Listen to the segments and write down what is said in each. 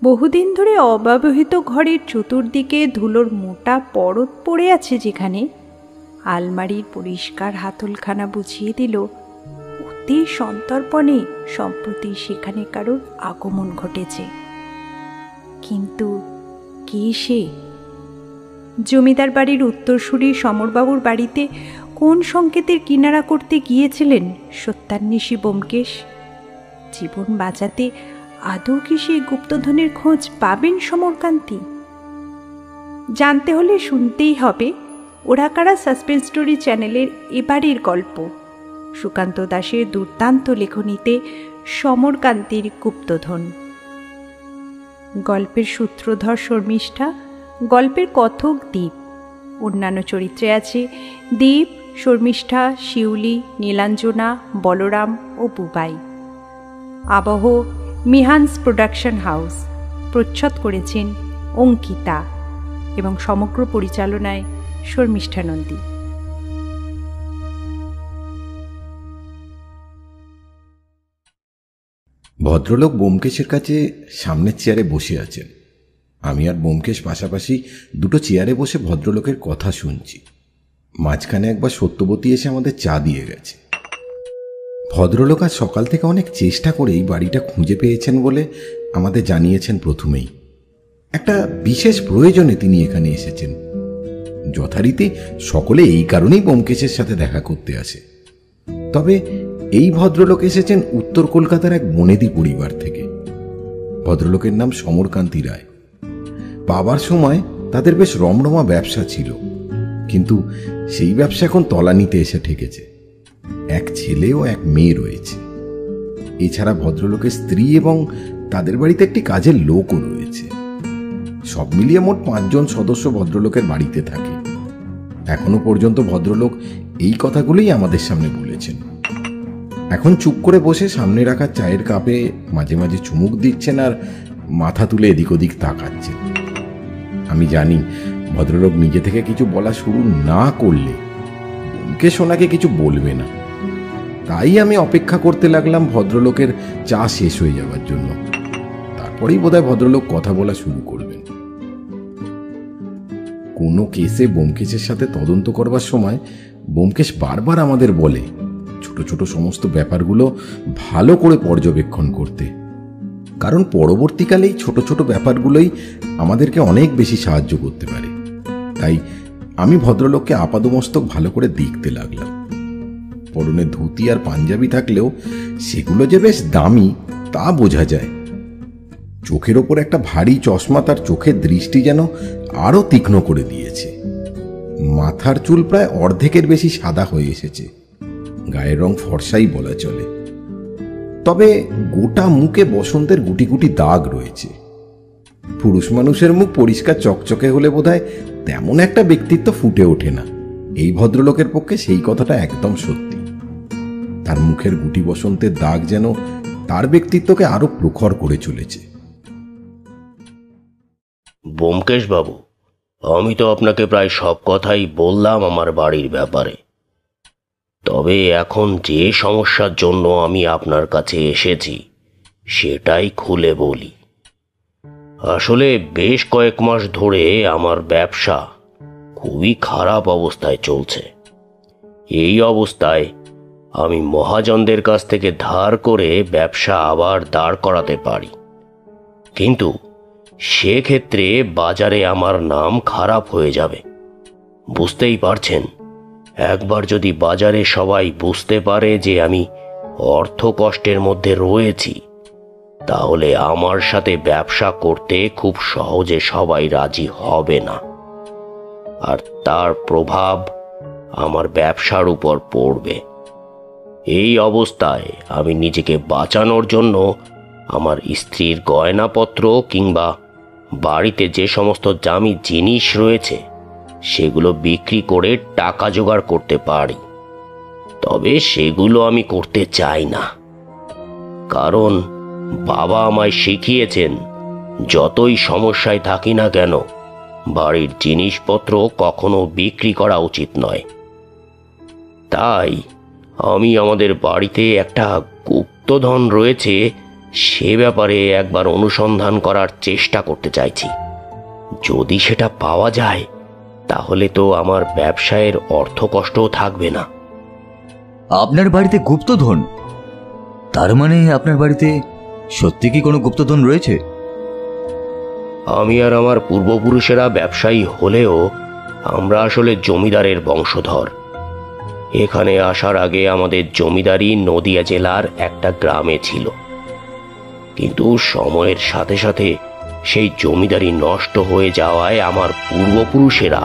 বহুদিন ধরে অব্যবহৃত ঘরের চতুর্দিকে ধুলোর মোটা পরত পড়ে আছে, যেখানে আলমারির পরিষ্কার হাতলখানা বুঝিয়ে দিল অতি সন্তর্পণে সম্প্রতি সেখানে কারোর আগমন ঘটেছে। কিন্তু কে সে? জমিদার বাড়ির উত্তরসূরি সমরবাবুর বাড়িতে কোন সংকেতের কিনারা করতে গিয়েছিলেন সত্যান্বেষী ব্যোমকেশ? জীবন বাঁচাতে আদৌ কি সেই গুপ্তধনের খোঁজ পাবেন সমরকান্তি? জানতে হলে শুনতেই হবে ওরা কারা সাসপেন্স স্টোরি চ্যানেলের এবারের গল্প, সুকান্ত দাসের দুর্দান্ত লেখনীতে সমরকান্তির গুপ্তধন। গল্পের সূত্রধর শর্মিষ্ঠা, গল্পের কথক দীপ। অন্যান্য চরিত্রে আছে দীপ, শর্মিষ্ঠা, শিউলি, নীলাঞ্জনা, বলরাম ও বুবাই। আবহ মিহান্স প্রোডাকশন হাউস। প্রচ্ছদ করেছেন অঙ্কিতা এবং সমগ্র পরিচালনায় শর্মিষ্ঠা নন্দী। ভদ্রলোক ব্যোমকেশের কাছে সামনের চেয়ারে বসে আছেন। আমি আর ব্যোমকেশ পাশাপাশি দুটো চেয়ারে বসে ভদ্রলোকের কথা শুনছি। মাঝখানে একবার সত্যবতী এসে আমাদের চা দিয়ে গেছে। ভদ্রলোক আজ সকাল থেকে অনেক চেষ্টা করেই বাড়িটা খুঁজে পেয়েছেন বলে আমাদের জানিয়েছেন। প্রথমেই একটা বিশেষ প্রয়োজনে তিনি এখানে এসেছেন। যথারীতি সকলে এই কারণেই ব্যোমকেশের সাথে দেখা করতে আসে। তবে এই ভদ্রলোক এসেছেন উত্তর কলকাতার এক বনেদি পরিবার থেকে। ভদ্রলোকের নাম সমরকান্তি রায়। পাবার সময় তাদের বেশ রমরমা ব্যবসা ছিল, কিন্তু সেই ব্যবসা এখন তলানিতে এসে ঠেকেছে। এক ছেলে ও এক মেয়ে রয়েছে। এছাড়া ভদ্রলোকের স্ত্রী এবং তাদের বাড়িতে একটি কাজের লোকও রয়েছে। সব মিলিয়ে মোট 5 জন সদস্য ভদ্রলোকের বাড়িতে থাকে। এখনো পর্যন্ত ভদ্রলোক এই কথাগুলোই আমাদের সামনে বলেছেন। এখন চুপ করে বসে সামনে রাখা চায়ের কাপে মাঝে মাঝে চুমুক দিচ্ছেন আর মাথা তুলে এদিক ওদিক তাকাচ্ছেন। আমি জানি ভদ্রলোক নিজে থেকে কিছু বলা শুরু না করলে ব্যোমকেশ ওনাকে কিছু বলবে না। তাই আমি অপেক্ষা করতে লাগলাম ভদ্রলোকের চা শেষ হয়ে যাওয়ার জন্য। তারপরেই বোধহয় ভদ্রলোক কথা বলা শুরু করবেন। কোনো কেসে ব্যোমকেশের সাথে তদন্ত করবার সময় ব্যোমকেশ বারবার আমাদের বলে ছোট ছোট সমস্ত ব্যাপারগুলো ভালো করে পর্যবেক্ষণ করতে, কারণ পরবর্তীকালে এই ছোট ছোট ব্যাপারগুলোই আমাদেরকে অনেক বেশি সাহায্য করতে পারে। তাই আমি ভদ্রলোককে আপাদমস্তক ভালো করে দেখতে লাগলাম। পরনে ধুতি আর পাঞ্জাবি থাকলেও সেগুলো যে বেশ দামি তা বোঝা যায়। চোখের ওপর একটা ভারী চশমা তার চোখের দৃষ্টি যেন আরো তীক্ষ্ণ করে দিয়েছে। মাথার চুল প্রায় অর্ধেকের বেশি সাদা হয়ে এসেছে। গায়ের রং ফর্সাই বলা চলে। তবে গোটা মুখে বসন্তের গুটি গুটি দাগ রয়েছে। পুরুষ মানুষের মুখ পরিষ্কার চকচকে হলে বোধহয় তেমন একটা ব্যক্তিত্ব ফুটে ওঠে না। এই ভদ্রলোকের পক্ষে সেই কথাটা একদম সত্যি। তার মুখের গুটি বসন্তের দাগ যেন তার ব্যক্তিত্বকে আরো প্রখর করে চলেছে। ব্যোমকেশ বাবু, আমি তো আপনাকে প্রায় সব কথাই বললাম আমার বাড়ির ব্যাপারে। তবে এখন যে সমস্যার জন্য আমি আপনার কাছে এসেছি সেটাই খুলে বলি। আসলে বেশ কয়েক মাস ধরে আমার ব্যবসা খুবই খারাপ অবস্থায় চলছে। এই অবস্থায় আমি মহাজনদের কাছ থেকে ধার করে ব্যবসা আবার দাঁড় করাতে পারি, কিন্তু সেক্ষেত্রে বাজারে আমার নাম খারাপ হয়ে যাবে। বুঝতেই পারছেন, একবার যদি বাজারে সবাই বুঝতে পারে যে আমি অর্থ কষ্টের মধ্যে রয়েছি, তাহলে আমার সাথে ব্যবসা করতে খুব সহজে সবাই রাজি হবে না, আর তার প্রভাব আমার ব্যবসার উপর পড়বে। এই অবস্থায় আমি নিজেকে বাঁচানোর জন্য আমার স্ত্রীর গয়নাপত্র কিংবা বাড়িতে যে সমস্ত দামি জিনিস রয়েছে সেগুলো বিক্রি করে টাকা জোগাড় করতে পারি। তবে সেগুলো আমি করতে চাই না, কারণ বাবা আমায় শিখিয়েছেন যতই সমস্যায় থাকি না কেন বাড়ির জিনিসপত্র কখনো বিক্রি করা উচিত নয়। তাই আমি আমাদের বাড়িতে একটা গুপ্তধন রয়েছে সে ব্যাপারে একবার অনুসন্ধান করার চেষ্টা করতে চাইছি। যদি সেটা পাওয়া যায় তাহলে তো আমার ব্যবসায়ের অর্থকষ্টও থাকবে না। আপনার বাড়িতে গুপ্তধন? তার মানে আপনার বাড়িতে সত্যি কি কোনো গুপ্তধন রয়েছে? আমি আর আমার পূর্বপুরুষেরা ব্যবসায়ী হলেও আমরা আসলে জমিদারের বংশধর। এখানে আসার আগে আমাদের জমিদারি নদিয়া জেলার একটা গ্রামে ছিল, কিন্তু সময়ের সাথে সাথে সেই জমিদারি নষ্ট হয়ে যাওয়ায় আমার পূর্বপুরুষেরা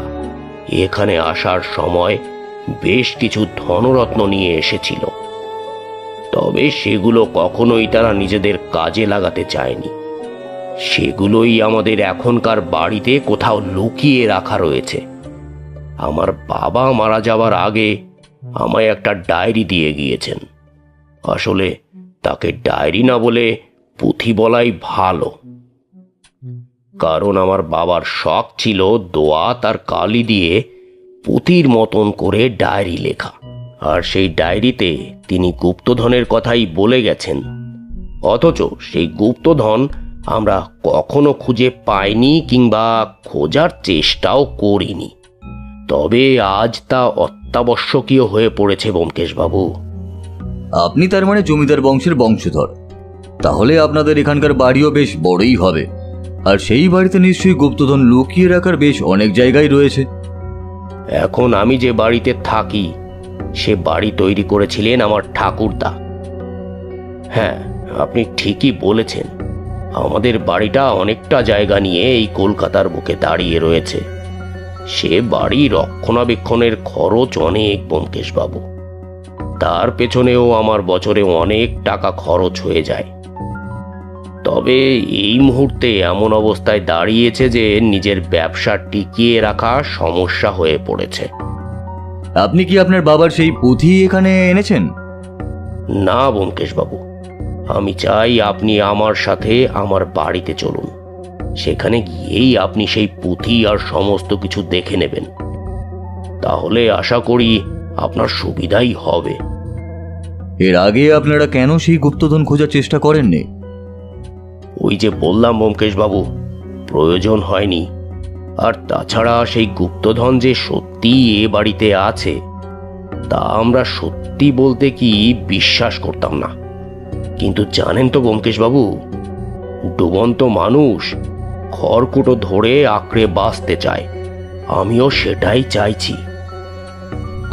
এখানে আসার সময় বেশ কিছু ধনরত্ন নিয়ে এসেছিল। তবে সেগুলো কখনোই তারা নিজেদের কাজে লাগাতে চায়নি। সেগুলোই আমাদের এখনকার বাড়িতে কোথাও লুকিয়ে রাখা রয়েছে। আমার বাবা মারা যাওয়ার আগে আমায় একটা ডায়েরি দিয়ে গিয়েছেন। আসলে তাকে ডায়েরি না বলে পুঁথি বলাই ভালো, কারণ আমার বাবার শখ ছিল দোয়াত আর কালি দিয়ে পুঁথির মতন করে ডায়েরি লেখা। আর সেই ডায়েরিতে তিনি গুপ্তধনের কথাই বলে গেছেন, অথচ সেই গুপ্তধন আমরা কখনো খুঁজে পাইনি কিংবা খোঁজার চেষ্টাও করিনি। তবে আজ তা অত্যাবশ্যকীয় হয়ে পড়েছে ব্যোমকেশবাবু। আপনি তার মানে জমিদার বংশের বংশধর, তাহলে আপনাদের এখানকার বাড়িও বেশ বড়ই হবে। আর সেই বাড়িতে নিশ্চয়ই গুপ্তধন লুকিয়ে রাখার বেশ অনেক জায়গায় রয়েছে। এখন আমি যে বাড়িতে থাকি সে বাড়ি তৈরি করেছিলেন আমার ঠাকুরদা। হ্যাঁ, আপনি ঠিকই বলেছেন, আমাদের বাড়িটা অনেকটা জায়গা নিয়ে এই কলকাতার বুকে দাঁড়িয়ে রয়েছে। সে বাড়ি রক্ষণাবেক্ষণের খরচ অনেক ব্যোমকেশবাবু। তার পেছনেও আমার বছরে অনেক টাকা খরচ হয়ে যায়। তবে এই মুহূর্তে এমন অবস্থায় দাঁড়িয়েছে যে নিজের ব্যবসা টিকিয়ে রাখা সমস্যা হয়ে পড়েছে। আপনি কি আপনার বাবার সেই পুঁথি এখানে এনেছেন? না ব্যোমকেশবাবু, আমি চাই আপনি আমার সাথে আমার বাড়িতে চলুন। সেখানে গিয়েই আপনি সেই পুঁথি আর সমস্ত কিছু দেখে নেবেন। তাহলে আশা করি আপনার সুবিধাই হবে। এর আগে আপনারা কেন সেই গুপ্তধন খোঁজার চেষ্টা করেননি? ওই যে বললাম ব্যোমকেশবাবু, প্রয়োজন হয়নি। আর তাছাড়া সেই গুপ্তধন যে সত্যি এ বাড়িতে আছে তা আমরা সত্যি বলতে কি বিশ্বাস করতাম না। কিন্তু জানেন তো ব্যোমকেশবাবু, ডুবন্ত মানুষ খড়কুটো ধরে আঁকড়ে বাঁচতে চায়। আমিও সেটাই চাইছি।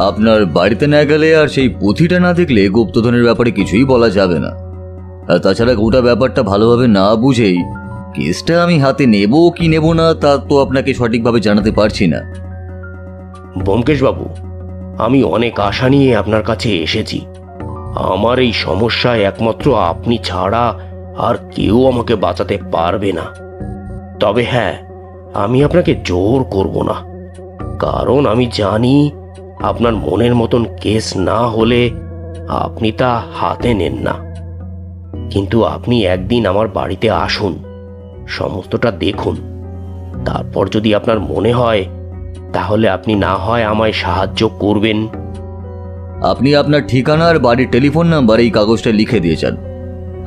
আপনার বাড়িতে না গেলে আর সেই পুঁথিটা না দেখলে গুপ্তধনের ব্যাপারে কিছুই বলা যাবে না। আর তাছাড়া গোটা ব্যাপারটা ভালোভাবে না বুঝেই কেসটা আমি হাতে নেব কি নেব না তা তো আপনাকে সঠিকভাবে জানাতে পারছি না। ব্যোমকেশবাবু, আমি অনেক আশা নিয়ে আপনার কাছে এসেছি। আমার এই সমস্যায় একমাত্র আপনি ছাড়া আর কেউ আমাকে বাঁচাতে পারবে না। তবে হ্যাঁ, আমি আপনাকে জোর করব না, কারণ আমি জানি আপনার মনের মতন কেস না হলে আপনি তা হাতে নেন না। কিন্তু আপনি একদিন আমার বাড়িতে আসুন, সমস্তটা দেখুন। তারপর যদি আপনার মনে হয় তাহলে আপনি না হয় আমায় সাহায্য করবেন। আপনি আপনার ঠিকানা আর বাড়ির টেলিফোন নাম্বার এই কাগজটা লিখে দিয়ে যান।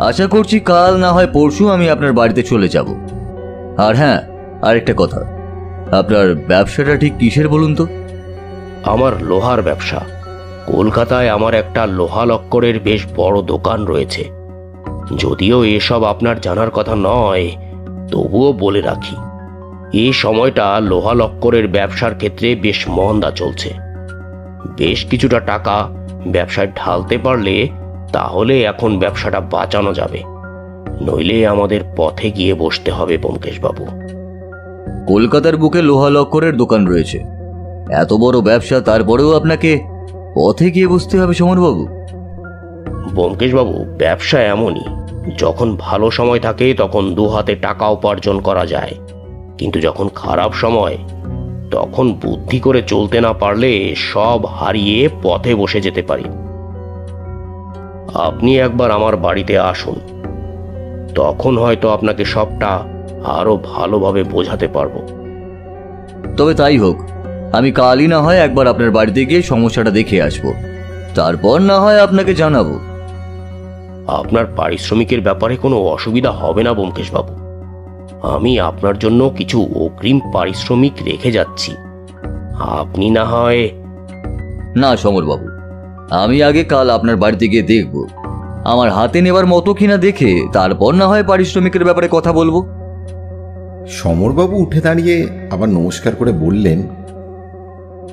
আশা করছি কাল না হয় পরশু আমি আপনার বাড়িতে চলে যাব। আর হ্যাঁ, আরেকটা কথা, আপনার ব্যবসাটা ঠিক কিসের বলুন তো? আমার লোহার ব্যবসা। কলকাতায় আমার একটা লোহা লক্করের বেশ বড় দোকান রয়েছে। যদিও এসব আপনার জানার কথা নয়, তবুও বলে রাখি, এই সময়টা লোহা লক্করের ব্যবসার ক্ষেত্রে বেশ মন্দা চলছে। বেশ কিছুটা টাকা ব্যবসায় ঢালতে পারলে তাহলে এখন ব্যবসাটা বাঁচানো যাবে, নইলে আমাদের পথে গিয়ে বসতে হবে ব্যোমকেশবাবু। কলকাতার বুকে লোহা লক্করের দোকান রয়েছে, এত বড় ব্যবসা, তারপরেও আপনাকে পথে গিয়ে বসতে হবে সমরবাবু? ব্যোমকেশবাবু, ব্যবসা এমনই, যখন ভালো সময় থাকে তখন দু হাতে টাকা উপার্জন করা যায়, কিন্তু যখন খারাপ সময় তখন বুদ্ধি করে চলতে না পারলে সব হারিয়ে পথে বসে যেতে পারি। আপনি একবার আমার বাড়িতে আসুন, তখন হয়তো আপনাকে সবটা আরো ভালোভাবে বোঝাতে পারবো। তবে তাই হোক, আমি কালই না হয় একবার আপনার বাড়িতে গিয়ে সমস্যাটা দেখে আসবো, তারপর না হয় আপনাকে জানাবো। আপনার পারিশ্রমিকের ব্যাপারে কোনো অসুবিধা হবে না ব্যোমকেশবাবু। আমি আপনার জন্য কিছু অগ্রিম পারিশ্রমিক রেখে যাচ্ছি। আপনি না হয়... না সমরবাবু, আমি আগে কাল আপনার বাড়িতে গিয়ে দেখব, আমার হাতে নেবার মতো কিনা দেখে তারপর না হয় পারিশ্রমিকের ব্যাপারে কথা বলবো। সমরবাবু উঠে দাঁড়িয়ে আবার নমস্কার করে বললেন,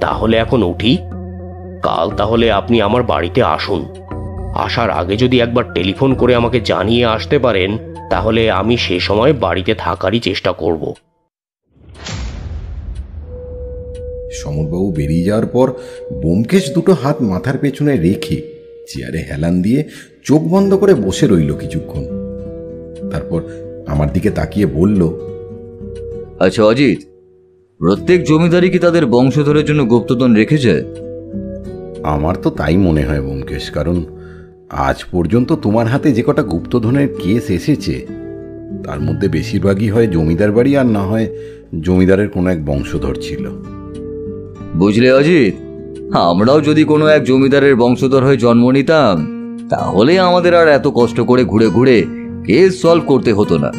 তাহলে এখন উঠি। কাল তাহলে আপনি আমার বাড়িতে আসুন। আসার আগে যদি একবার টেলিফোন করে আমাকে জানিয়ে আসতে পারেন, তাহলে আমি সে সময় বাড়িতে থাকারই চেষ্টা করব। সমরবাবু বেরিয়ে যাওয়ার পর ব্যোমকেশ দুটো হাত মাথার পেছনে রেখে চেয়ারে হেলান দিয়ে চোখ বন্ধ করে বসে রইল কিছুক্ষণ। তারপর আমার দিকে তাকিয়ে বলল, আচ্ছা অজিত, প্রত্যেক জমিদারি কি তাদের বংশধরের জন্য গুপ্তধন রেখেছে? আমার তো তাই মনে হয় ব্যোমকেশ, কারণ আজ পর্যন্ত তোমার হাতে যে কটা গুপ্তধনের কেস এসেছে তার মধ্যে বেশিরভাগই হয় জমিদার বাড়ি, আর না হয় জমিদারের কোনো এক বংশধর ছিল। বুঝলে অজিত, আমরাও যদি কোনো এক জমিদারের বংশধর হয়ে জন্ম নিতাম, তাহলে আমাদের আর এত কষ্ট করে ঘুরে ঘুরে কেস সলভ করতে হতো না।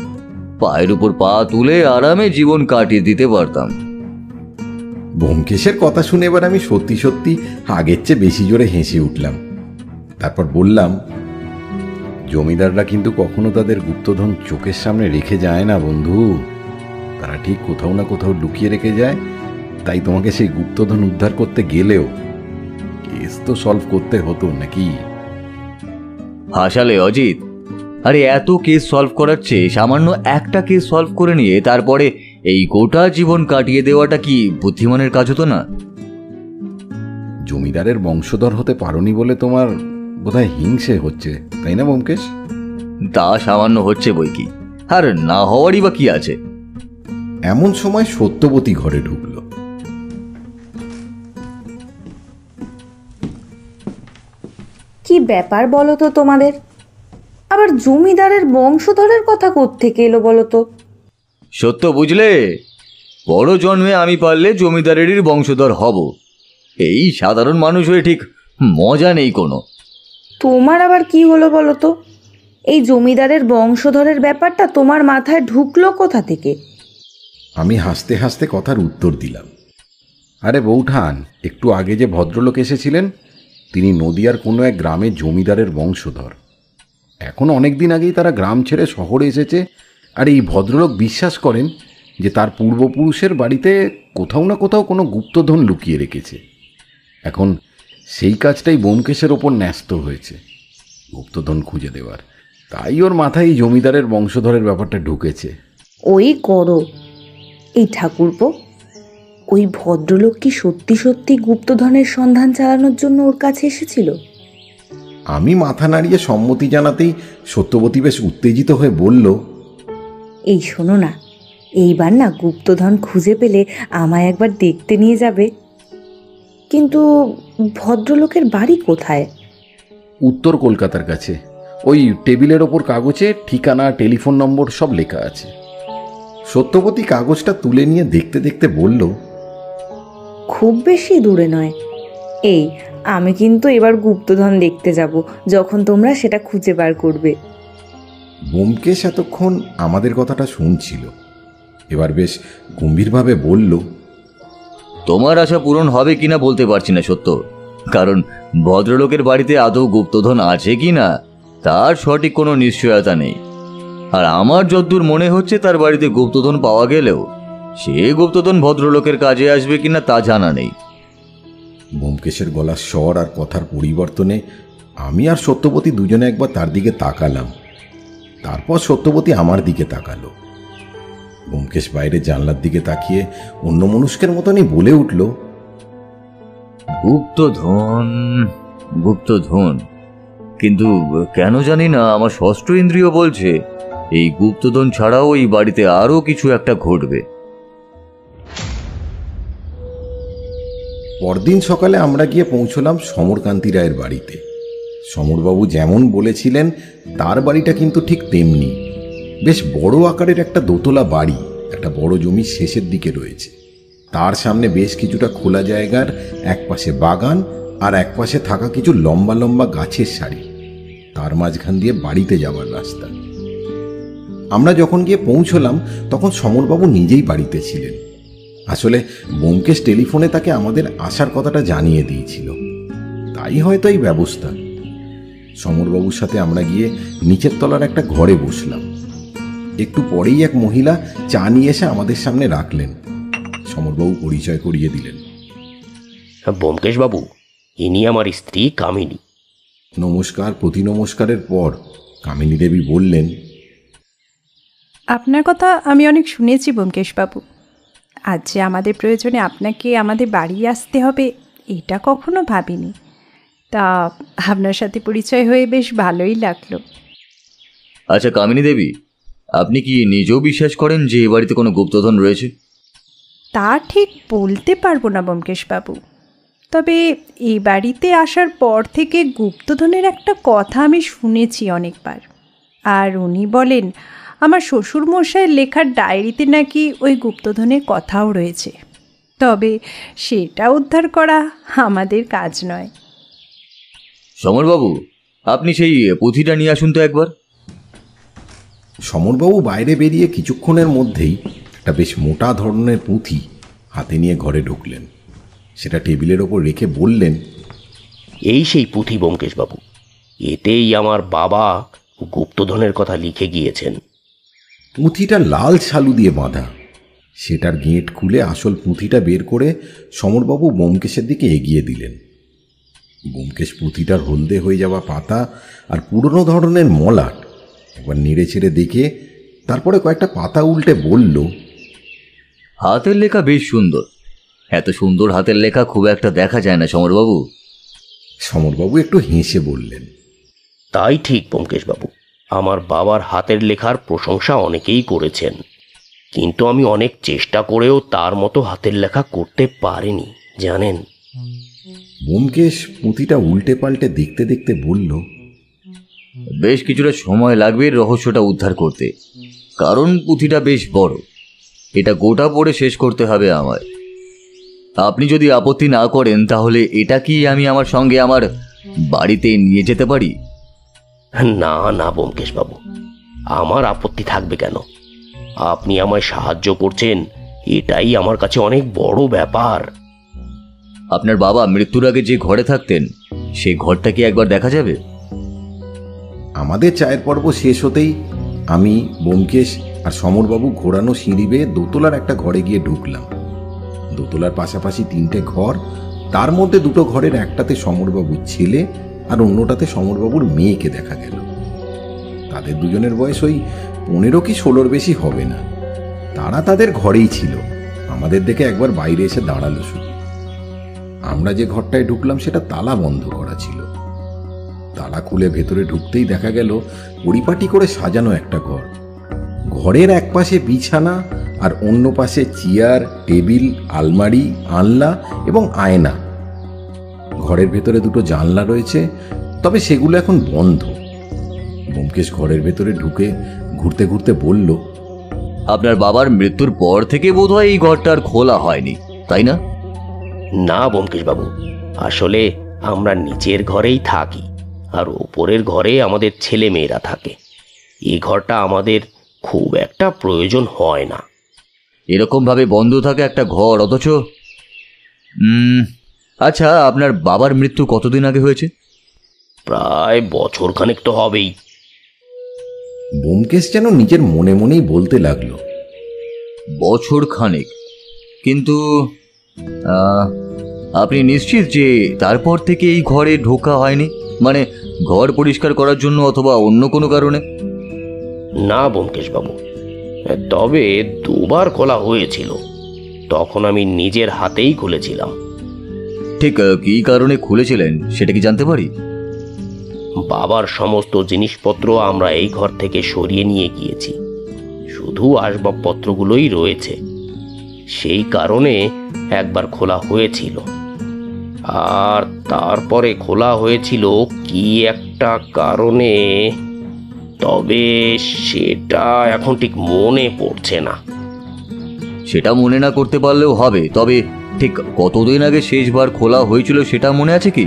পায়ের উপর পা তুলে আরামে জীবন কাটিয়ে দিতে পারতাম। ব্যোমকেশের কথা শুনে এবার আমি সত্যি সত্যি আগের চেয়ে বেশি জোরে হেসে উঠলাম। তারপর বললাম, জমিদাররা কিন্তু কখনো তাদের গুপ্তধন চোখের সামনে রেখে যায় না বন্ধু, তারা ঠিক কোথাও না কোথাও লুকিয়ে রেখে যায়। তাই তোমাকে সেই গুপ্তধন উদ্ধার করতে গেলেও কেস তো সলভ করতে হতো নাকি? হাসালে অজিত। আরে এত কেস সলভ করার চেয়ে সামান্য একটা কেস সলভ করে নিয়ে তারপরে এই গোটা জীবন কাটিয়ে দেওয়াটা কি বুদ্ধিমানের কাজ হতো না? জমিদারের বংশধর হতে পারোনি বলে তোমার বোধহয় হিংসে হচ্ছে, তাই না ব্যোমকেশ? তা সামান্য হচ্ছে বই কি, আর না হওয়ারই বা কি আছে। এমন সময় সত্যবতী ঘরে ঢুকলো। কি ব্যাপার বলো তো তোমাদের? আবার জমিদারের বংশধরের কথা কোত্থেকে এলো বলো তো? সত্য বুঝলে, বড় জন্মে আমি পারলে জমিদারেরই বংশধর হব, এই সাধারণ মানুষ হয়ে ঠিক মজা নেই কোনো। তোমার আবার কি হলো বলো তো? এই জমিদারের বংশধরের ব্যাপারটা তোমার মাথায় ঢুকলো কোথা থেকে? আমি হাসতে হাসতে কথার উত্তর দিলাম, আরে বৌঠান, একটু আগে যে ভদ্রলোক এসেছিলেন তিনি নদিয়ার কোনো এক গ্রামের জমিদারের বংশধর। এখন অনেক দিন আগেই তারা গ্রাম ছেড়ে শহরে এসেছে, আর এই ভদ্রলোক বিশ্বাস করেন যে তার পূর্বপুরুষের বাড়িতে কোথাও না কোথাও কোনো গুপ্তধন লুকিয়ে রেখেছে। এখন সেই কাজটাই ব্যোমকেশের ওপর ন্যস্ত হয়েছে, গুপ্তধন খুঁজে দেওয়ার। তাই ওর মাথায় এই জমিদারের বংশধরের ব্যাপারটা ঢুকেছে। ওই করো এই ঠাকুরপো, ওই ভদ্রলোক কি সত্যি সত্যি গুপ্তধনের সন্ধান চালানোর জন্য ওর কাছে এসেছিল? আমি মাথা নাড়িয়ে সম্মতি জানাতেই সত্যবতী বেশ উত্তেজিত হয়ে বলল, এই শোনো না, এইবার না গুপ্তধন খুঁজে পেলে আমায় একবার দেখতে নিয়ে যাবে। কিন্তু ভদ্রলোকের বাড়ি কোথায়? উত্তর কলকাতার কাছে। ওই টেবিলের ওপর কাগজে ঠিকানা, টেলিফোন নম্বর সব লেখা আছে। সত্যবতী কাগজটা তুলে নিয়ে দেখতে দেখতে বলল, খুব বেশি দূরে নয়। এই আমি কিন্তু এবার গুপ্তধন দেখতে যাব, যখন তোমরা সেটা খুঁজে বার করবে। ব্যোমকেশ এতক্ষণ আমাদের কথাটা শুনছিল, এবার বেশ গম্ভীরভাবে বলল, তোমার আশা পূরণ হবে কিনা বলতে পারছি না সত্য, কারণ ভদ্রলোকের বাড়িতে আদৌ গুপ্তধন আছে কিনা তার সঠিক কোনো নিশ্চয়তা নেই। আর আমার যদ্দূর মনে হচ্ছে তার বাড়িতে গুপ্তধন পাওয়া গেলেও সে গুপ্তধন ভদ্রলোকের কাজে আসবে কিনা তা জানা নেই। ব্যোমকেশের গলার স্বর আর কথার পরিবর্তনে আমি আর সত্যবতী দুজনে একবার তার দিকে তাকালাম। তারপর সত্যবতী আমার দিকে তাকালো। ব্যোমকেশ বাইরে জানলার দিকে তাকিয়ে অন্য মনুষ্কের মতনই বলে উঠল, গুপ্তধন গুপ্তধন, কিন্তু কেন জানি না আমার ষষ্ঠ ইন্দ্রিয় বলছে এই গুপ্তধন ছাড়াও এই বাড়িতে আরো কিছু একটা ঘটবে। পরদিন সকালে আমরা গিয়ে পৌঁছলাম সমরকান্তি রায়ের বাড়িতে। সমরবাবু যেমন বলেছিলেন তার বাড়িটা কিন্তু ঠিক তেমনি, বেশ বড় আকারের একটা দোতলা বাড়ি, একটা বড় জমি শেষের দিকে রয়েছে। তার সামনে বেশ কিছুটা খোলা জায়গার এক পাশে বাগান, আর এক পাশে থাকা কিছু লম্বা লম্বা গাছের সারি। তার মাঝখান দিয়ে বাড়িতে যাওয়ার রাস্তা। আমরা যখন গিয়ে পৌঁছলাম তখন সমরবাবু নিজেই বাড়িতে ছিলেন। আসলে ব্যোমকেশ টেলিফোনে তাকে আমাদের আসার কথাটা জানিয়ে দিয়েছিল, তাই হয়তো এই ব্যবস্থা। সমরবাবুর সাথে আমরা গিয়ে নিচের তলার একটা ঘরে বসলাম। একটু পরেই এক মহিলা চা নিয়ে এসে আমাদের সামনে রাখলেন। সমরবাবু পরিচয় করিয়ে দিলেন। ব্যোমকেশ বাবু, ইনি আমার স্ত্রী কামিনী। নমস্কার প্রতি নমস্কারের পর কামিনী দেবী বললেন, আপনার কথা আমি অনেক শুনেছি ব্যোমকেশবাবু। আজ যে আমাদের প্রয়োজনে আপনাকে আমাদের বাড়ি আসতে হবে এটা কখনো ভাবিনি। তা আপনার সাথে পরিচয় হয়ে বেশ ভালোই লাগলো। আচ্ছা কামিনী দেবী, আপনি কি নিজেও বিশ্বাস করেন যে এ বাড়িতে কোনো গুপ্তধন রয়েছে? তা ঠিক বলতে পারবো না ব্যোমকেশবাবু, তবে এই বাড়িতে আসার পর থেকে গুপ্তধনের একটা কথা আমি শুনেছি অনেকবার। আর উনি বলেন আমার শ্বশুরমশাইয়ের লেখার ডায়েরিতে নাকি ওই গুপ্তধনের কথাও রয়েছে, তবে সেটা উদ্ধার করা আমাদের কাজ নয়। সমরবাবু, আপনি সেই পুঁথিটা নিয়ে আসুন তো একবার। সমরবাবু বাইরে বেরিয়ে কিছুক্ষণের মধ্যেই একটা বেশ মোটা ধরনের পুঁথি হাতে নিয়ে ঘরে ঢুকলেন। সেটা টেবিলের ওপর রেখে বললেন, এই সেই পুঁথি ব্যোমকেশ বাবু, এতেই আমার বাবা গুপ্তধনের কথা লিখে গিয়েছেন। পুঁথিটা লাল ছালু দিয়ে বাঁধা। সেটার গেট খুলে আসল পুঁথিটা বের করে সমরবাবু ব্যোমকেশের দিকে এগিয়ে দিলেন। ব্যোমকেশ পুঁথিটার হলদে হয়ে যাওয়া পাতা আর পুরনো ধরনের মলাট একবার নেড়ে ছেড়ে দেখে তারপরে কয়েকটা পাতা উল্টে বলল, হাতের লেখা বেশ সুন্দর। এত সুন্দর হাতের লেখা খুব একটা দেখা যায় না সমরবাবু। সমরবাবু একটু হেসে বললেন, তাই ঠিক ব্যোমকেশ বাবু, আমার বাবার হাতের লেখার প্রশংসা অনেকেই করেছেন, কিন্তু আমি অনেক চেষ্টা করেও তার মতো হাতের লেখা করতে পারিনি জানেন। ব্যোমকেশ পুঁথিটা উল্টে পাল্টে দেখতে দেখতে বলল, বেশ কিছুটা সময় লাগবে রহস্যটা উদ্ধার করতে, কারণ পুঁথিটা বেশ বড়। এটা গোটা পড়ে শেষ করতে হবে আমায়। আপনি যদি আপত্তি না করেন তাহলে এটা কি আমি আমার সঙ্গে আমার বাড়িতে নিয়ে যেতে পারি? না না ব্যোমকেশ বাবু, আমার আপত্তি থাকবে কেন? আপনি আমায় সাহায্য করছেন, এটাই আমার কাছে অনেক বড় ব্যাপার। আপনার বাবা মৃত্যুর আগে যে ঘরে থাকতেন সেই ঘরটা কি একবার দেখা যাবে? আমাদের চায়ের পর্ব শেষ হতেই আমি, ব্যোমকেশ আর সমরবাবু ঘোরানো সিঁড়ি বেয়ে দোতলার একটা ঘরে গিয়ে ঢুকলাম। দোতলার পাশাপাশি তিনটে ঘর, তার মধ্যে দুটো ঘরের একটাতে সমরবাবুর ছেলে আর অন্যটাতে সমরবাবুর মেয়েকে দেখা গেল। তাদের দুজনের বয়স ওই 15 কি 16 বেশি হবে না। তারা তাদের ঘরেই ছিল। আমাদের দেখে একবার বাইরে এসে দাঁড়ালো শুধু। আমরা যে ঘরটায় ঢুকলাম সেটা তালা বন্ধ করা ছিল। তালা খুলে ভেতরে ঢুকতেই দেখা গেল পরিপাটি করে সাজানো একটা ঘর। ঘরের এক পাশে বিছানা আর অন্য পাশে চেয়ার, টেবিল, আলমারি, আনলা এবং আয়না। ঘরের ভেতরে দুটো জানলা রয়েছে, তবে সেগুলো এখন বন্ধ। ব্যোমকেশ ঘরের ভেতরে ঢুকে ঘুরতে ঘুরতে বলল, আপনার বাবার মৃত্যুর পর থেকে বোধহয় এই ঘরটা আর খোলা হয়নি, তাই না? না ব্যোমকেশ বাবু, আসলে আমরা নিচের ঘরেই থাকি আর ওপরের ঘরে আমাদের ছেলে মেয়েরা থাকে। এই ঘরটা আমাদের খুব একটা প্রয়োজন হয় না। এরকম ভাবে বন্ধ থাকে একটা ঘর, অথচ আচ্ছা, আপনার বাবার মৃত্যু কতদিন আগে হয়েছে? প্রায় বছরখানেক তো হবেই। ব্যোমকেশ যেন নিজের মনে মনেই বলতে লাগলো, বছর খানেক? কিন্তু আপনি নিশ্চিত যে তারপর থেকে এই ঘরে ঢোকা হয়নি? মানে ঘর পরিষ্কার করার জন্য অথবা অন্য কোনো কারণে? না ব্যোমকেশ বাবু, তবে 2 বার খোলা হয়েছিল। তখন আমি নিজের হাতেই খুলেছিলাম। ঠিক কী কারণে খুলেছিলেন সেটা কি জানতে পারি? বাবার সমস্ত জিনিসপত্র আমরা এই ঘর থেকে সরিয়ে নিয়ে গিয়েছি, শুধু আসবাবপত্রগুলোই রয়েছে। সেই কারণে একবার খোলা হয়েছিল, আর তারপরে খোলা হয়েছিল কি একটা কারণে, তবে সেটা এখন ঠিক মনে পড়ছে না। সেটা মনে না করতে পারলেও হবে, তবে ঠিক কতদিন আগে শেষবার খোলা হয়েছিল সেটা মনে আছে কি?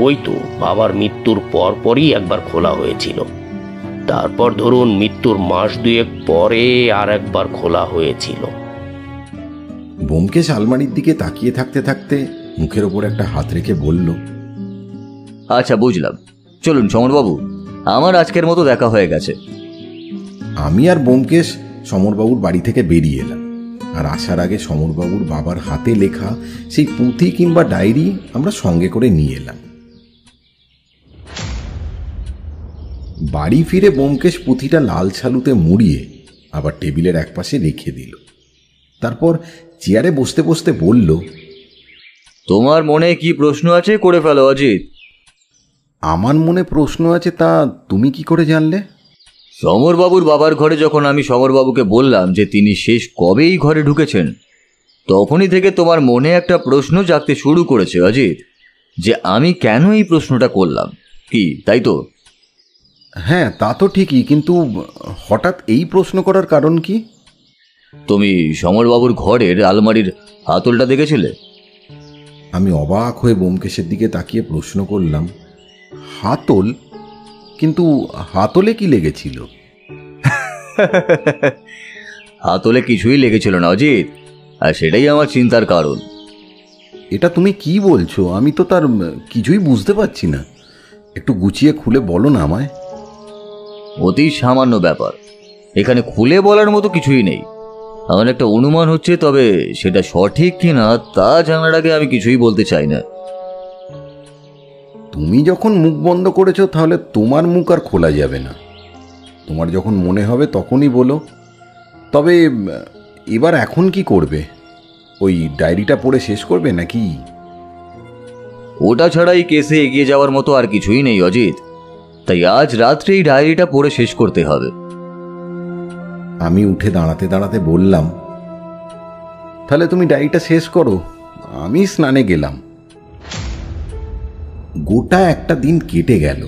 ওই তো বাবার মৃত্যুর পরপরই একবার খোলা হয়েছিল। তারপর ধরুন মৃত্যুর মাস দুয়েক পরে আর একবার খোলা হয়েছিল। ব্যোমকেশ আলমারির দিকে তাকিয়ে থাকতে থাকতে মুখের ওপর একটা হাত রেখে বলল, আচ্ছা বুঝলাম, চলুন সমরবাবু, আমার আজকের মতো দেখা হয়ে গেছে। আমি আর ব্যোমকেশ সমরবাবুর বাড়ি থেকে বেরিয়ে এলাম। আর আসার আগে সমরবাবুর বাবার হাতে লেখা সেই পুঁথি কিংবা ডায়েরি আমরা সঙ্গে করে নিয়ে এলাম। বাড়ি ফিরে ব্যোমকেশ পুঁথিটা লাল ছালুতে মুড়িয়ে আবার টেবিলের একপাশে রেখে দিল। তারপর চেয়ারে বসতে বসতে বলল, তোমার মনে কি প্রশ্ন আছে করে ফেলো অজিত। আমার মনে প্রশ্ন আছে, তা তুমি কি করে জানলে? সমরবাবুর বাবার ঘরে যখন আমি সমরবাবুকে বললাম যে তিনি শেষ কবে এই ঘরে ঢুকেছেন, তখনই থেকে তোমার মনে একটা প্রশ্ন জাগতে শুরু করেছে অজিত, যে আমি কেন এই প্রশ্নটা করলাম, কি তাই তো? হ্যাঁ, তা তো ঠিকই, কিন্তু হঠাৎ এই প্রশ্ন করার কারণ কি? তুমি সমরবাবুর ঘরের আলমারির হাতলটা দেখেছিলে? আমি অবাক হয়ে ব্যোমকেশের দিকে তাকিয়ে প্রশ্ন করলাম, হাতল? কিন্তু হাতলে কি লেগেছিল? হাতলে কিছুই লেগেছিল না অজিত, আর সেটাই আমার চিন্তার কারণ। এটা তুমি কি বলছো? আমি তো তার কিছুই বুঝতে পারছি না। একটু গুছিয়ে খুলে বলো না আমায়। অতি সামান্য ব্যাপার, এখানে খুলে বলার মতো কিছুই নেই। আমার একটা অনুমান হচ্ছে, তবে সেটা সঠিক কিনা তা জানার আগে আমি কিছুই বলতে চাই না। তুমি যখন মুখ বন্ধ করেছো, তাহলে তোমার মুখ আর খোলা যাবে না। তোমার যখন মনে হবে তখনই বলো। তবে এবার এখন কি করবে? ওই ডায়েরিটা পড়ে শেষ করবে নাকি? ওটা ছাড়াই কেসে এগিয়ে যাওয়ার মতো আর কিছুই নেই অজিত, তাই আজ রাত্রে এই ডায়েরিটা পড়ে শেষ করতে হবে। আমি উঠে দাঁড়াতে দাঁড়াতে বললাম, তাহলে তুমি ডায়েরিটা শেষ করো, আমি স্নানে গেলাম। গোটা একটা দিন কেটে গেল।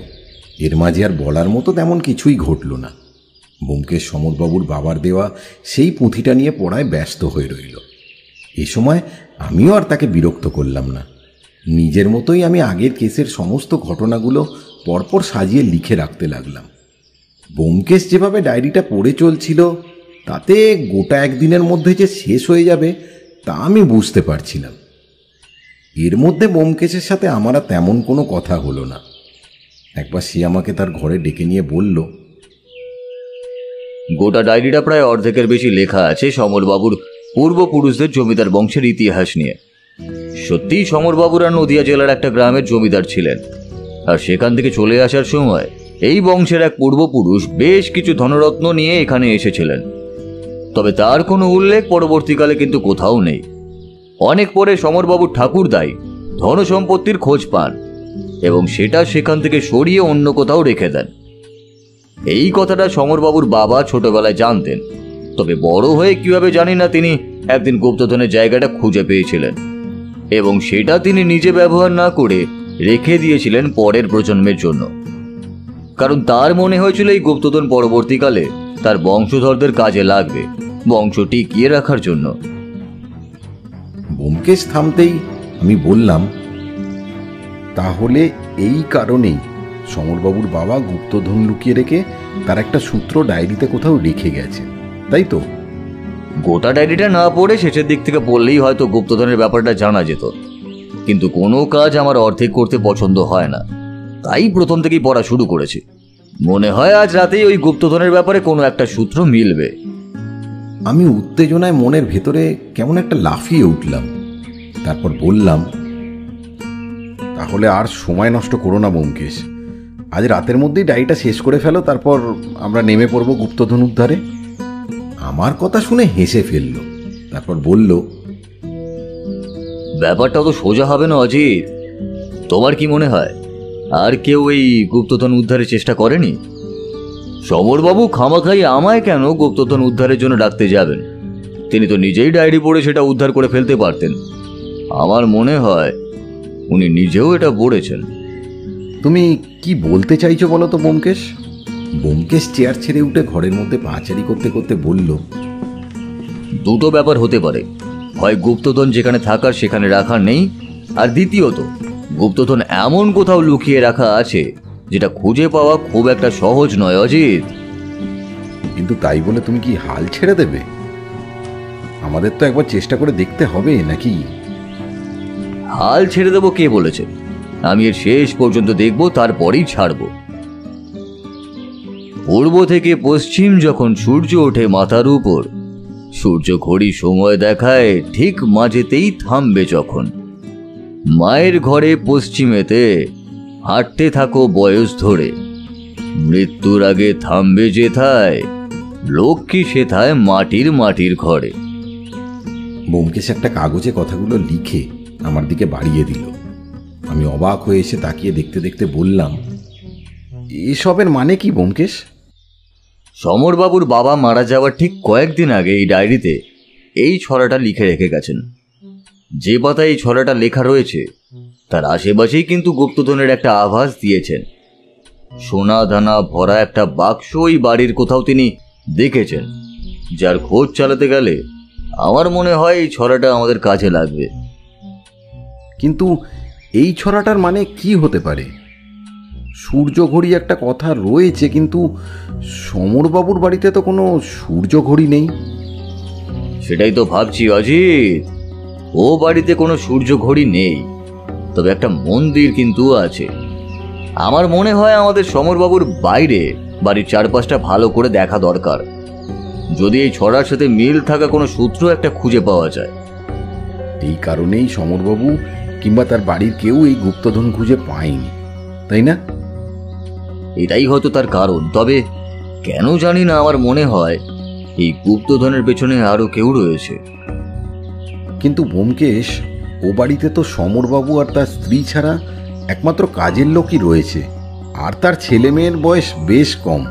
এর মাঝে আর বলার মতো তেমন কিছুই ঘটল না। ব্যোমকেশ সমরবাবুর বাবার দেওয়া সেই পুঁথিটা নিয়ে পড়ায় ব্যস্ত হয়ে রইল। এ সময় আমিও আর তাকে বিরক্ত করলাম না। নিজের মতোই আমি আগের কেসের সমস্ত ঘটনাগুলো পরপর সাজিয়ে লিখে রাখতে লাগলাম। ব্যোমকেশ যেভাবে ডায়েরিটা পড়ে চলছিল, তাতে গোটা একদিনের মধ্যে যে শেষ হয়ে যাবে তা আমি বুঝতে পারছিলাম। এর মধ্যে ব্যোমকেশের সাথে আমার আর তেমন কোনো কথা হলো না। একবার সে আমাকে তার ঘরে ডেকে নিয়ে বলল, গোটা ডায়েরিটা প্রায় অর্ধেকের বেশি লেখা আছে সমরবাবুর পূর্বপুরুষদের জমিদার বংশের ইতিহাস নিয়ে। সত্যিই সমরবাবুরা নদিয়া জেলার একটা গ্রামের জমিদার ছিলেন, আর সেখান থেকে চলে আসার সময় এই বংশের এক পূর্বপুরুষ বেশ কিছু ধনরত্ন নিয়ে এখানে এসেছিলেন। তবে তার কোনো উল্লেখ পরবর্তীকালে কিন্তু কোথাও নেই। অনেক পরে সমরবাবুর ঠাকুরদাই ধনসম্পত্তির খোঁজ পান এবং সেটা সেখান থেকে সরিয়ে অন্য কোথাও রেখে দেন। এই কথাটা সমরবাবুর বাবা ছোটবেলায় জানতেন, তবে বড় হয়ে কিভাবে জানি না তিনি একদিন গুপ্তধনের জায়গাটা খুঁজে পেয়েছিলেন এবং সেটা তিনি নিজে ব্যবহার না করে রেখে দিয়েছিলেন পরের প্রজন্মের জন্য। কারণ তার মনে হয়েছিল এই গুপ্তধন পরবর্তীকালে তার বংশধরদের কাজে লাগবে, বংশ টিকিয়ে রাখার জন্য। ব্যোমকেশ থামতেই আমি বললাম, তাহলে এই কারণেই সমরবাবুর বাবা গুপ্তধন লুকিয়ে রেখে তার একটা সূত্র ডায়েরিতে কোথাও রেখে গেছে, তাই তো? গোটা ডায়েরিটা না পড়ে শেষের দিক থেকে পড়লেই হয়তো গুপ্তধনের ব্যাপারটা জানা যেত, কিন্তু কোনো কাজ আমার অর্ধেক করতে পছন্দ হয় না, তাই প্রথম থেকেই পড়া শুরু করেছি। মনে হয় আজ রাতেই ওই গুপ্তধনের ব্যাপারে কোনো একটা সূত্র মিলবে। আমি উত্তেজনায় মনের ভেতরে কেমন একটা লাফিয়ে উঠলাম। তারপর বললাম, তাহলে আর সময় নষ্ট করো না ব্যোমকেশ, আজ রাতের মধ্যেই ডায়েরিটা শেষ করে ফেলো, তারপর আমরা নেমে পড়ব গুপ্তধন উদ্ধারে। আমার কথা শুনে হেসে ফেলল। তারপর বলল, ব্যাপারটা তো সোজা হবে না অজিত। তোমার কি মনে হয় আর কেউ এই গুপ্তধন উদ্ধারের চেষ্টা করেনি? সমরবাবু খামাখাই আমায় কেন গুপ্তধন উদ্ধারের জন্য ডাকতে যাবেন? তিনি তো নিজেই ডায়েরি পড়ে সেটা উদ্ধার করে ফেলতে পারতেন। আমার মনে হয় উনি নিজেও এটা পড়েছেন। তুমি কি বলতে চাইছো বলো তো ব্যোমকেশ? ব্যোমকেশ চেয়ার ছেড়ে উঠে ঘরের মধ্যে পাচারি করতে করতে বলল, দুটো ব্যাপার হতে পারে, হয় গুপ্তধন যেখানে থাকার সেখানে রাখার নেই, আর দ্বিতীয়ত গুপ্তধন এমন কোথাও লুকিয়ে রাখা আছে যেটা খুঁজে পাওয়া খুব একটা সহজ নয় অজিত। কিন্তু তাই বলে তুমি কি হাল ছেড়ে দেবে? আমাদের তো একবার চেষ্টা করে দেখতে হবে নাকি? হাল ছেড়ে দেবো কে বলেছে? আমি এর শেষ পর্যন্ত দেখব, তারপরেই ছাড়ব। পূর্ব থেকে পশ্চিম যখন সূর্য ওঠে মাথার উপর, সূর্য ঘড়ি সময় দেখায় ঠিক মাঝেতেই থামবে যখন। মায়ের ঘরে পশ্চিমেতে হাঁটতে থাকো বয়স ধরে, মৃত্যুর আগে থামবে যেথায়, লক্ষ্মী সেথায় মাটির মাটির ঘরে। ব্যোমকেশ একটা কাগজে কথাগুলো লিখে আমার দিকে বাড়িয়ে দিল। আমি অবাক হয়ে এসে তাকিয়ে দেখতে দেখতে বললাম, এসবের মানে কি ব্যোমকেশ? সমরবাবুর বাবা মারা যাওয়ার ঠিক কয়েকদিন আগে এই ডায়েরিতে এই ছড়াটা লিখে রেখে গেছেন। যে পাতায় এই ছড়াটা লেখা রয়েছে তার আশেপাশেই কিন্তু গুপ্তধনের একটা আভাস দিয়েছেন। সোনা দানা ভরা একটা বাক্স ওই বাড়ির কোথাও তিনি দেখেছেন, যার খোঁজ চালাতে গেলে আমার মনে হয় এই ছড়াটা আমাদের কাজে লাগবে। কিন্তু এই ছড়াটার মানে কি হতে পারে? সূর্য ঘড়ি একটা কথা রয়েছে, কিন্তু সমরবাবুর বাড়িতে তো কোনো সূর্য ঘড়ি নেই। সেটাই তো ভাবছি অজিত, ও বাড়িতে কোনো সূর্য ঘড়ি নেই, তবে একটা মন্দির কিন্তু আছে। আমার মনে হয় আমাদের সমরবাবুর বাইরে বাড়ির চারপাশটা ভালো করে দেখা দরকার, যদি এই ছড়ার সাথে মিল থাকা কোনো সূত্র একটা খুঁজে পাওয়া যায়। এই কারণেই সমরবাবু কিংবা তার বাড়ির কেউ এই গুপ্তধন খুঁজে পায়নি, তাই না? এটাই হয়তো তার কারণ, তবে কেন জানি না আমার মনে হয় এই গুপ্তধনের পেছনে আরো কেউ রয়েছে। কিন্তু ব্যোমকেশ, ও বাড়িতে তো সমরবাবু আর তার স্ত্রী ছাড়া একমাত্র কাজের লোকই রয়েছে, আর তার ছেলে মেয়ের বয়স বেশ কম।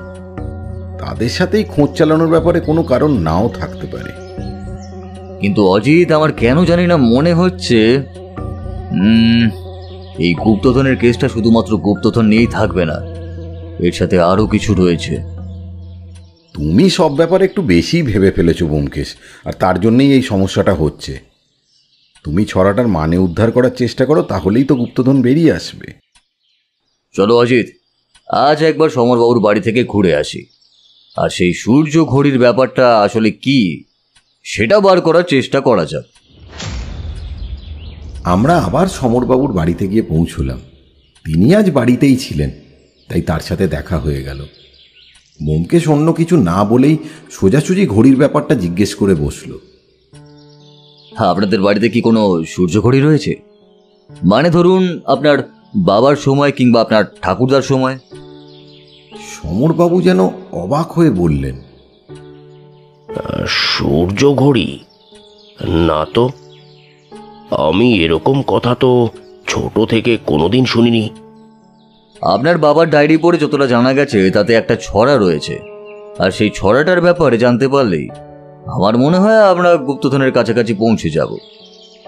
তাদের সাথেই খোঁজ চালানোর ব্যাপারে কোনো কারণ নাও থাকতে পারে। কিন্তু অজিত, আমার কেন জানি না মনে হচ্ছে এই গুপ্তধনের কেসটা শুধুমাত্র গুপ্তধন নিয়েই থাকবে না, এর সাথে আরো কিছু রয়েছে। তুমি সব ব্যাপারে একটু বেশি ভেবে ফেলেছো ব্যোমকেশ, আর তার জন্যই এই সমস্যাটা হচ্ছে। তুমি ছড়াটার মানে উদ্ধার করার চেষ্টা করো, তাহলেই তো গুপ্তধন বেরিয়ে আসবে। চলো অজিত, আজ একবার সমরবাবুর বাড়ি থেকে ঘুরে আসি, আর সেই সূর্য ঘড়ির ব্যাপারটা আসলে কি সেটা বার করার চেষ্টা করা যাক। আমরা আবার সমরবাবুর বাড়িতে গিয়ে পৌঁছলাম। তিনি আজ বাড়িতেই ছিলেন, তাই তার সাথে দেখা হয়ে গেল। ব্যোমকেশ অন্য কিছু না বলেই সোজাসুজি ঘড়ির ব্যাপারটা জিজ্ঞেস করে বসলো। আপনাদের বাড়িতে কি কোনো সূর্য ঘড়ি রয়েছে? মানে ধরুন আপনার বাবার সময় কিংবা আপনার ঠাকুরদার সময়। সমরবাবু যেন অবাক হয়ে বললেন, সূর্য ঘড়ি? না তো, আমি এরকম কথা তো ছোট থেকে কোনোদিন শুনিনি। আপনার বাবার ডায়েরি পড়ে যতটা জানা গেছে তাতে একটা ছড়া রয়েছে, আর সেই ছড়াটার ব্যাপারে জানতে পারলেই আমার মনে হয় আমরা গুপ্তধনের কাছাকাছি পৌঁছে যাব।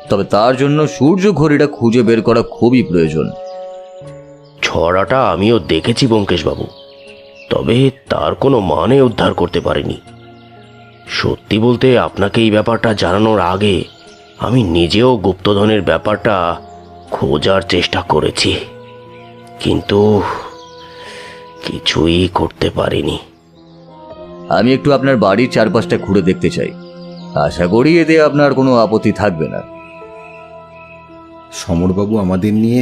তবে তার জন্য সূর্য ঘড়িটা খুঁজে বের করা খুবই প্রয়োজন। ছড়াটা আমিও দেখেছি ব্যোমকেশবাবু, তবে তার কোনো মানে উদ্ধার করতে পারিনি। সত্যি বলতে আপনাকে এই ব্যাপারটা জানানোর আগে আমি নিজেও গুপ্তধনের ব্যাপারটা খোঁজার চেষ্টা করেছি, কিন্তু কিছুই করতে পারিনি। আমি একটু আপনার বাড়ির চারপাশটা ঘুরে দেখতে চাই, আশা করি এতে আপনার কোনো আপত্তি থাকবে না। সমরবাবু আমাদের নিয়ে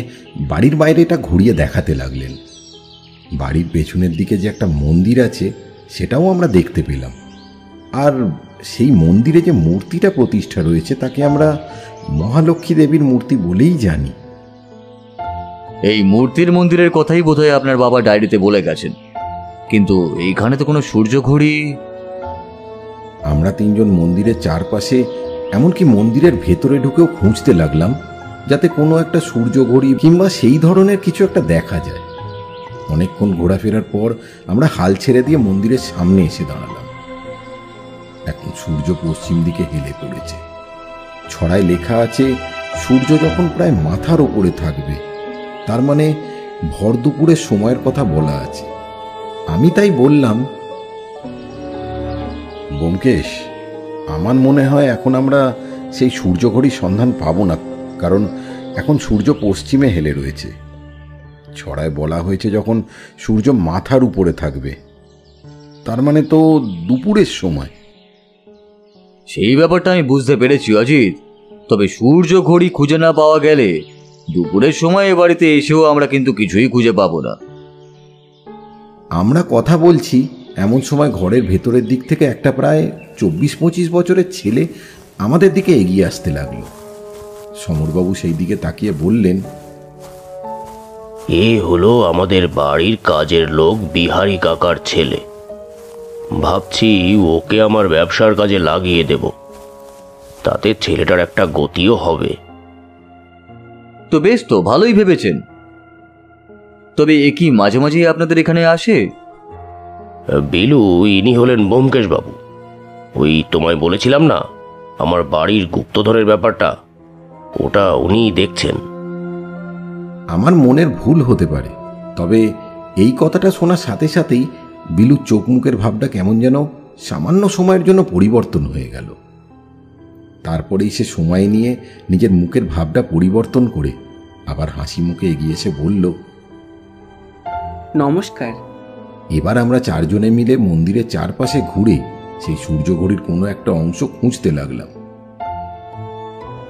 বাড়ির বাইরেটা ঘুরিয়ে দেখাতে লাগলেন। বাড়ির পেছনের দিকে যে একটা মন্দির আছে সেটাও আমরা দেখতে পেলাম, আর সেই মন্দিরে যে মূর্তিটা প্রতিষ্ঠা রয়েছে তাকে আমরা মহালক্ষ্মী দেবীর মূর্তি বলেই জানি। এই মূর্তির মন্দিরের কথাই বোধহয় আপনার বাবা ডায়েরিতে বলে গেছেন, কিন্তু এইখানে তো কোনো সূর্য ঘড়ি। আমরা তিনজন মন্দিরের চারপাশে, এমনকি মন্দিরের ভেতরে ঢুকেও খুঁজতে লাগলাম, যাতে কোনো একটা সূর্য ঘড়ি কিংবা সেই ধরনের কিছু একটা দেখা যায়। অনেকক্ষণ ঘোরাফেরার পর আমরা হাল ছেড়ে দিয়ে মন্দিরের সামনে এসে দাঁড়ালাম। এখন সূর্য পশ্চিম দিকে হেলে পড়েছে। ছড়ায় লেখা আছে সূর্য যখন প্রায় মাথার ওপরে থাকবে, তার মানে ভর দুপুরের সময়ের কথা বলা আছে। আমি তাই বললাম, ব্যোমকেশ, আমার মনে হয় এখন আমরা সেই সূর্য ঘড়ির সন্ধান পাবো না, কারণ এখন সূর্য পশ্চিমে হেলে রয়েছে। ছড়ায় বলা হয়েছে যখন সূর্য মাথার উপরে থাকবে, তার মানে তো দুপুরের সময়। সেই ব্যাপারটা আমি বুঝতে পেরেছি অজিত, তবে সূর্য ঘড়ি খুঁজে না পাওয়া গেলে দুপুরের সময় এ বাড়িতে এসেও আমরা কিন্তু কিছুই খুঁজে পাবো না। আমরা কথা বলছি এমন সময় ঘরের ভেতরের দিক থেকে একটা প্রায় 24-25 বছরের ছেলে আমাদের দিকে এগিয়ে আসতে লাগলো। সমরবাবু সেই দিকে তাকিয়ে বললেন, এ হলো আমাদের বাড়ির কাজের লোক বিহারী কাকার ছেলে। ভাবছি ওকে আমার ব্যবসার কাজে লাগিয়ে দেব, তাতে ছেলেটার একটা গতিও হবে। তো বেশ, তো ভালোই ভেবেছেন। তবে এ কি মাঝে মাঝেই আপনাদের এখানে আসে? বিলু, ইনি হলেন ব্যোমকেশ বাবু। ওই তোমায় বলেছিলাম না আমার বাড়ির গুপ্তধনের ব্যাপারটা, ওটা উনিই দেখছেন। আমার মনের ভুল হতে পারে, তবে এই কথাটা শোনার সাথে সাথেই বিলুর চোখ মুখের ভাবটা কেমন যেন সামান্য সময়ের জন্য পরিবর্তন হয়ে গেল। তারপরেই সে সময় নিয়ে নিজের মুখের ভাবটা পরিবর্তন করে আবার হাসি মুখে এগিয়ে এসে বলল, নমস্কার। এবার আমরা চারজনে মিলে মন্দিরের চারপাশে ঘুরে সেই সূর্য ঘড়ির কোনো একটা অংশ খুঁজতে লাগলাম,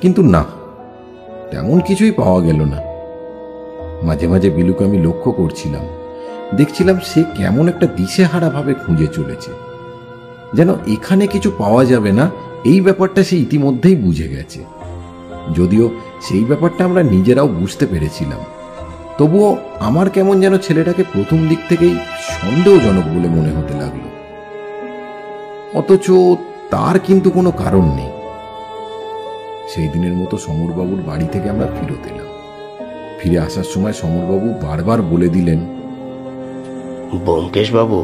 কিন্তু না, তেমন কিছুই পাওয়া গেল না। মাঝে মাঝে বিলুকে আমি লক্ষ্য করছিলাম, দেখছিলাম সে কেমন একটা দিশেহারা ভাবে খুঁজে চলেছে, যেন এখানে কিছু পাওয়া যাবে না এই ব্যাপারটা সে ইতিমধ্যেই বুঝে গেছে। যদিও সেই ব্যাপারটা আমরা নিজেরাও বুঝতে পেরেছিলাম, তবুও আমার কেমন যেন ছেলেটাকে প্রথম দিক থেকেই সন্দেহজনক বলে মনে হতে লাগলো। অথচ তার কিন্তু কোনো কারণ নেই। সেই দিনের মতো সমরবাবুর বাড়ি থেকে আমরা ফিরত এলাম। ফিরে আসার সময় সমরবাবু বারবার বলে দিলেন, ব্যোমকেশ বাবু,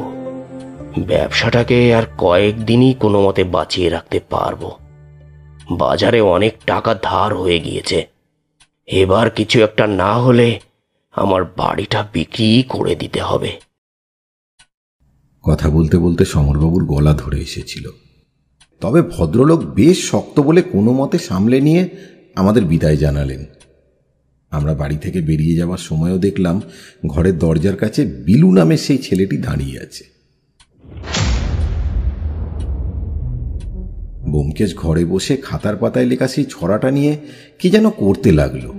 ব্যবসাটাকে আর কয়েকদিনই কোনো মতে বাঁচিয়ে রাখতে পারবো। বাজারে অনেক টাকা ধার হয়ে গিয়েছে, এবার কিছু একটা না হলে আমার বাড়িটা বিক্রি করে দিতে হবে। কথা বলতে বলতে সমরবাবুর গলা ধরে এসেছিল, তবে ভদ্রলোক বেশ শক্ত বলে কোনো মতে সামলে নিয়ে আমাদের বিদায় জানালেন। আমরা বাড়ি থেকে বেরিয়ে যাওয়ার সময়ও দেখলাম ঘরের দরজার কাছে বিলু নামে সেই ছেলেটি দাঁড়িয়ে আছে। ব্যোমকেশ ঘরে বসে খাতার পাতায় লেখা সেই ছড়াটা নিয়ে কি যেন করতে লাগলো।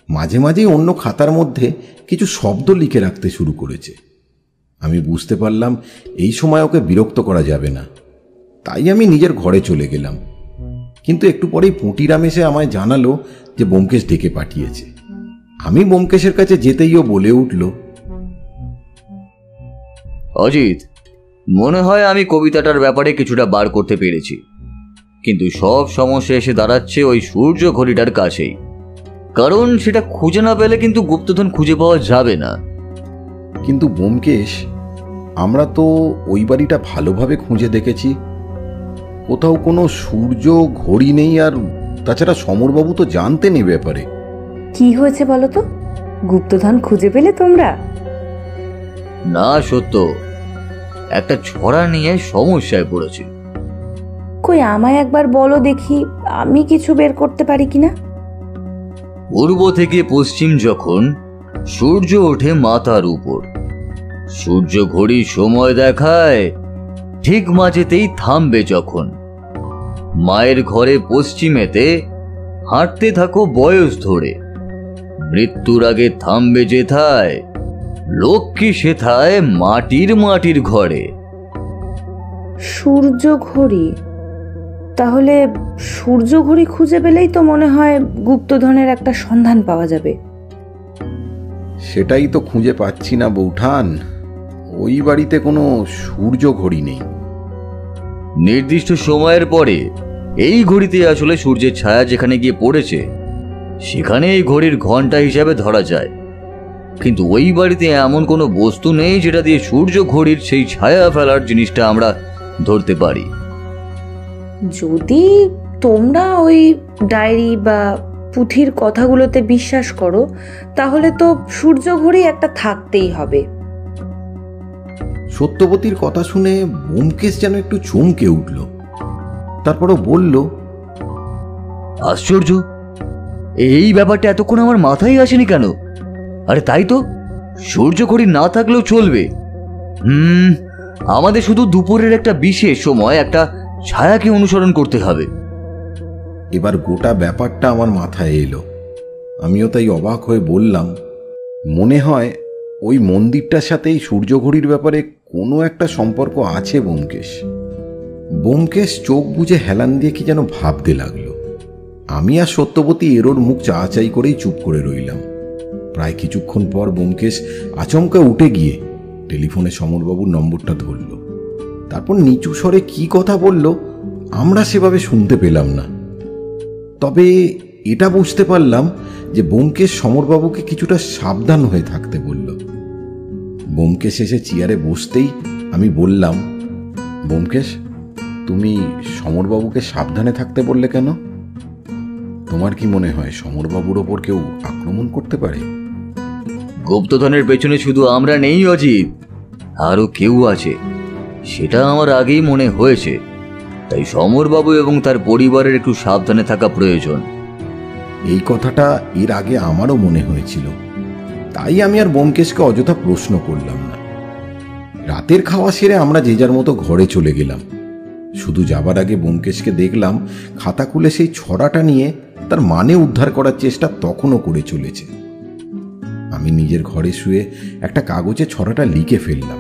মাঝে মাঝেই অন্য খাতার মধ্যে কিছু শব্দ লিখে রাখতে শুরু করেছে। আমি বুঝতে পারলাম এই সময় ওকে বিরক্ত করা যাবে না, তাই আমি নিজের ঘরে চলে গেলাম। কিন্তু একটু পরেই পুঁটিরাম এসে আমায় জানালো যে ব্যোমকেশ ডেকে পাঠিয়েছে। আমি ব্যোমকেশের কাছে যেতেইও বলে উঠল, অজিত, মনে হয় আমি কবিতাটার ব্যাপারে কিছুটা বার করতে পেরেছি, কিন্তু সব সমস্যা এসে দাঁড়াচ্ছে ওই সূর্য ঘড়িটার কাছেই। কারণ সেটা খুঁজে না পেলে কিন্তু গুপ্তধন খুঁজে পাওয়া যাবে না। কিন্তু ব্যোমকেশ, আমরা তো ওই বাড়িটা ভালোভাবে খুঁজে দেখেছি, কোথাও কোনো সূর্য ঘড়ি নেই। আর তাছাড়া সমরবাবু তো জানতেন এই ব্যাপারে। কি হয়েছে বলো তো? গুপ্তধন খুঁজে পেলে তোমরা? না সত্য, একটা ছড়া নিয়ে সমস্যায় পড়েছি। কই আমায় একবার বলো দেখি, আমি কিছু বের করতে পারি কিনা। পূর্ব থেকে পশ্চিম যখন সূর্য ওঠে মাথার উপর, সূর্য ঘড়ি সময় দেখায় ঠিক মাঝেতেই থামবে যখন। মায়ের ঘরে পশ্চিমেতে হাঁটতে থাকো বয়স ধরে, মৃত্যুর আগে থামবে যেথায়, লক্ষ্মী সেথায় মাটির মাটির ঘরে। সূর্য ঘড়ি? তাহলে সূর্য ঘড়ি খুঁজে পেলেই তো মনে হয় গুপ্তধনের একটা সন্ধান পাওয়া যাবে। সেটাই তো খুঁজে পাচ্ছি না বৌঠান, ওই বাড়িতে কোনো সূর্য ঘড়ি নেই। নির্দিষ্ট সময়ের পরে এই ঘড়িতে আসলে সূর্যের ছায়া যেখানে গিয়ে পড়েছে সেখানে এই ঘড়ির ঘন্টা হিসাবে ধরা যায়, কিন্তু ওই বাড়িতে এমন কোনো বস্তু নেই যেটা দিয়ে সূর্য ঘড়ির সেই ছায়া ফেলার জিনিসটা আমরা ধরতে পারি। যদি তোমরা ওই ডায়েরি বা পুঁথির কথাগুলোতে বিশ্বাস করো, তাহলে তো সূর্য ঘড়ি একটা থাকতেই হবে। সত্যবতীর কথা শুনে ব্যোমকেশ যেন একটু চমকে উঠল। তারপরও বলল, আশ্চর্য, এই ব্যাপারটা এতক্ষণ আমার মাথায় আসেনি কেন? আরে তাই তো, সূর্য ঘড়ি না থাকলেও চলবে। আমাদের শুধু দুপুরের একটা বিশেষ সময় একটা ছায়াকে অনুসরণ করতে হবে। এবার গোটা ব্যাপারটা আমার মাথায় এলো। আমিও তাই অবাক হয়ে বললাম, মনে হয় ওই মন্দিরটার সাথে এই সূর্য ঘড়ির ব্যাপারে কোনো একটা সম্পর্ক আছে ব্যোমকেশ। ব্যোমকেশ চোখ বুজে হেলান দিয়ে কি যেন ভাবতে লাগলো। আমি আর সত্যবতী এরোর মুখ চাচাই করেই চুপ করে রইলাম। প্রায় কিছুক্ষণ পর ব্যোমকেশ আচমকা উঠে গিয়ে টেলিফোনে সমরবাবুর নম্বরটা ধরল। তারপর নিচু স্বরে কি কথা বলল আমরা সেভাবে শুনতে পেলাম না। তবে এটা বুঝতে পারলাম যে ব্যোমকেশ সমরবাবুকে কিছুটা সাবধান হয়ে থাকতে বলল। ব্যোমকেশ এসে চেয়ারে বসতেই আমি বললাম, ব্যোমকেশ, তুমি সমরবাবুকে সাবধানে থাকতে বললে কেন? তোমার কি মনে হয় সমরবাবুর ওপর কেউ আক্রমণ করতে পারে? গুপ্তধনের পেছনে শুধু আমরা নেই অজিত, আরো কেউ আছে, সেটা আমার আগেই মনে হয়েছে। তাই সমরবাবু এবং তার পরিবারের একটু সাবধানে থাকা প্রয়োজন। এই কথাটা এর আগে আমারও মনে হয়েছিল, তাই আমি আর ব্যোমকেশকে অযথা প্রশ্ন করলাম না। রাতের খাওয়া সেরে আমরা যে যার মতো ঘরে চলে গেলাম। শুধু যাবার আগে ব্যোমকেশকে দেখলাম খাতা খুলে সেই ছড়াটা নিয়ে তার মানে উদ্ধার করার চেষ্টা তখনও করে চলেছে। আমি নিজের ঘরে শুয়ে একটা কাগজে ছড়াটা লিখে ফেললাম।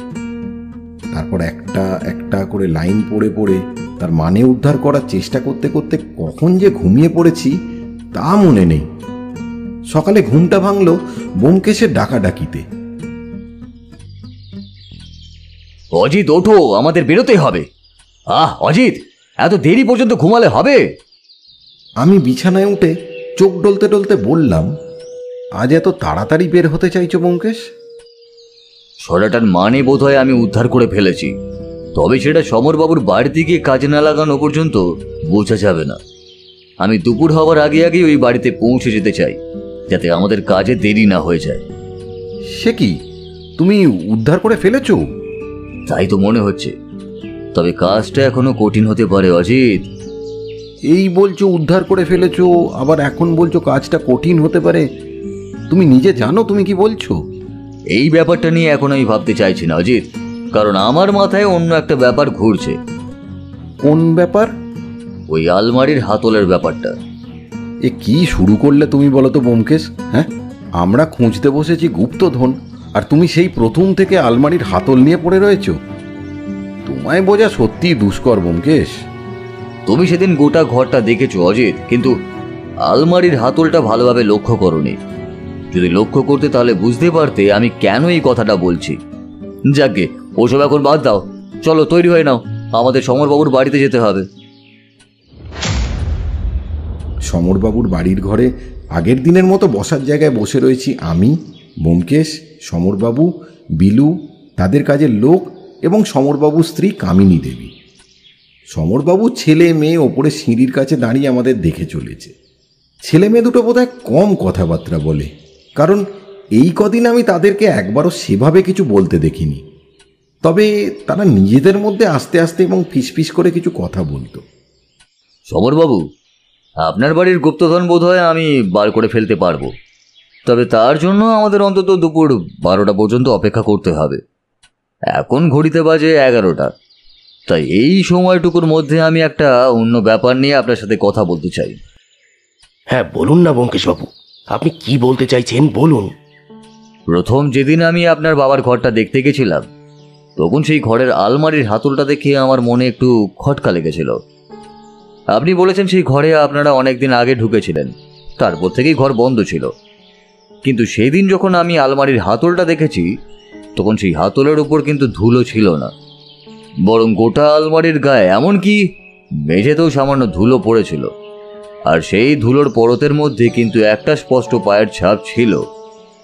তারপর একটা একটা করে লাইন পড়ে পড়ে তার মানে উদ্ধার করার চেষ্টা করতে করতে কখন যে ঘুমিয়ে পড়েছি তা মনে নেই। সকালে ঘুমটা ভাঙল ব্যোমকেশের ডাকাডাকিতে। অজিত ওঠো, আমাদের বেরোতে হবে। অজিত, এত দেরি পর্যন্ত ঘুমালে হবে? আমি বিছানায় উঠে চোখ ডলতে ডলতে বললাম, আজ এত তাড়াতাড়ি বের হতে চাইছো ব্যোমকেশ? ছড়াটার মানে বোধহয় আমি উদ্ধার করে ফেলেছি, তবে সেটা সমরবাবুর বাড়িতে গিয়ে কাজে না লাগানো পর্যন্ত বোঝা যাবে না। আমি দুপুর হওয়ার আগে আগে ওই বাড়িতে পৌঁছে যেতে চাই, যাতে আমাদের কাজে দেরি না হয়ে যায়। সে কি, তুমি উদ্ধার করে ফেলেছো? তাই তো মনে হচ্ছে, তবে কাজটা এখনো কঠিন হতে পারে অজিত। এই বলছো উদ্ধার করে ফেলেছো, আবার এখন বলছো কাজটা কঠিন হতে পারে। তুমি নিজে জানো তুমি কি বলছো? এই ব্যাপারটা নিয়ে এখন আমি ভাবতে চাইছি না অজিত, কারণ আমার মাথায় অন্য একটা ব্যাপার ঘুরছে। কোন ব্যাপার? ওই আলমারির হাতলের ব্যাপারটা। এ কি শুরু করলে তুমি বলো তো ব্যোমকেশ? হ্যাঁ, আমরা খুঁজতে বসেছি গুপ্তধন, আর তুমি সেই প্রথম থেকে আলমারির হাতল নিয়ে পড়ে রয়েছো। তোমায় বোঝা সত্যিই দুষ্কর ব্যোমকেশ। তুমি সেদিন গোটা ঘরটা দেখেছো অজিত, কিন্তু আলমারির হাতলটা ভালোভাবে লক্ষ্য করোনি। যদি লক্ষ্য করতে তাহলে বুঝতে পারতে আমি কেন এই কথাটা বলছি। যাকগে, ওসব এখন বাদ দাও, চলো তৈরি হয়ে নাও, আমাদের সমরবাবুর বাড়িতে যেতে হবে। সমরবাবুর বাড়ির ঘরে আগের দিনের মতো বসার জায়গায় বসে রয়েছি আমি, ব্যোমকেশ, সমরবাবু, বিলু, তাদের কাজের লোক এবং সমরবাবুর স্ত্রী কামিনী দেবী। সমরবাবু ছেলে মেয়ে ওপরে সিঁড়ির কাছে দাঁড়িয়ে আমাদের দেখে চলেছে। ছেলে মেয়ে দুটো বোধহয় কম কথাবার্তা বলে, কারণ এই কদিন আমি তাদেরকে একবারও সেভাবে কিছু বলতে দেখিনি। তবে তারা নিজেদের মধ্যে আস্তে আস্তে এবং ফিসফিস করে কিছু কথা বলতো। সমরবাবু, আপনার বাড়ির গুপ্তধন বোধহয় আমি বার করে ফেলতে পারবো, তবে তার জন্য আমাদের অন্তত দুপুর 12টা পর্যন্ত অপেক্ষা করতে হবে। এখন ঘড়িতে বাজে 11টা, তাই এই সময়টুকুর মধ্যে আমি একটা অন্য ব্যাপার নিয়ে আপনার সাথে কথা বলতে চাই। হ্যাঁ বলুন না ব্যোমকেশবাবু, আপনি কি বলতে চাইছেন বলুন। প্রথম যেদিন আমি আপনার বাবার ঘরটা দেখতে গেছিলাম, তখন সেই ঘরের আলমারির হাতলটা দেখে আমার মনে একটু খটকা লেগেছিল। আপনি বলেছেন সেই ঘরে আপনারা অনেকদিন আগে ঢুকেছিলেন, তারপর থেকেই ঘর বন্ধ ছিল। কিন্তু সেদিন যখন আমি আলমারির হাতলটা দেখেছি, তখন সেই হাতলের উপর কিন্তু ধুলো ছিল না, বরং গোটা আলমারির গায়ে, এমনকি মেঝেতেও সামান্য ধুলো পড়েছিল। আর সেই ধুলোর পরতের মধ্যে কিন্তু একটা স্পষ্ট পায়ের ছাপ ছিল,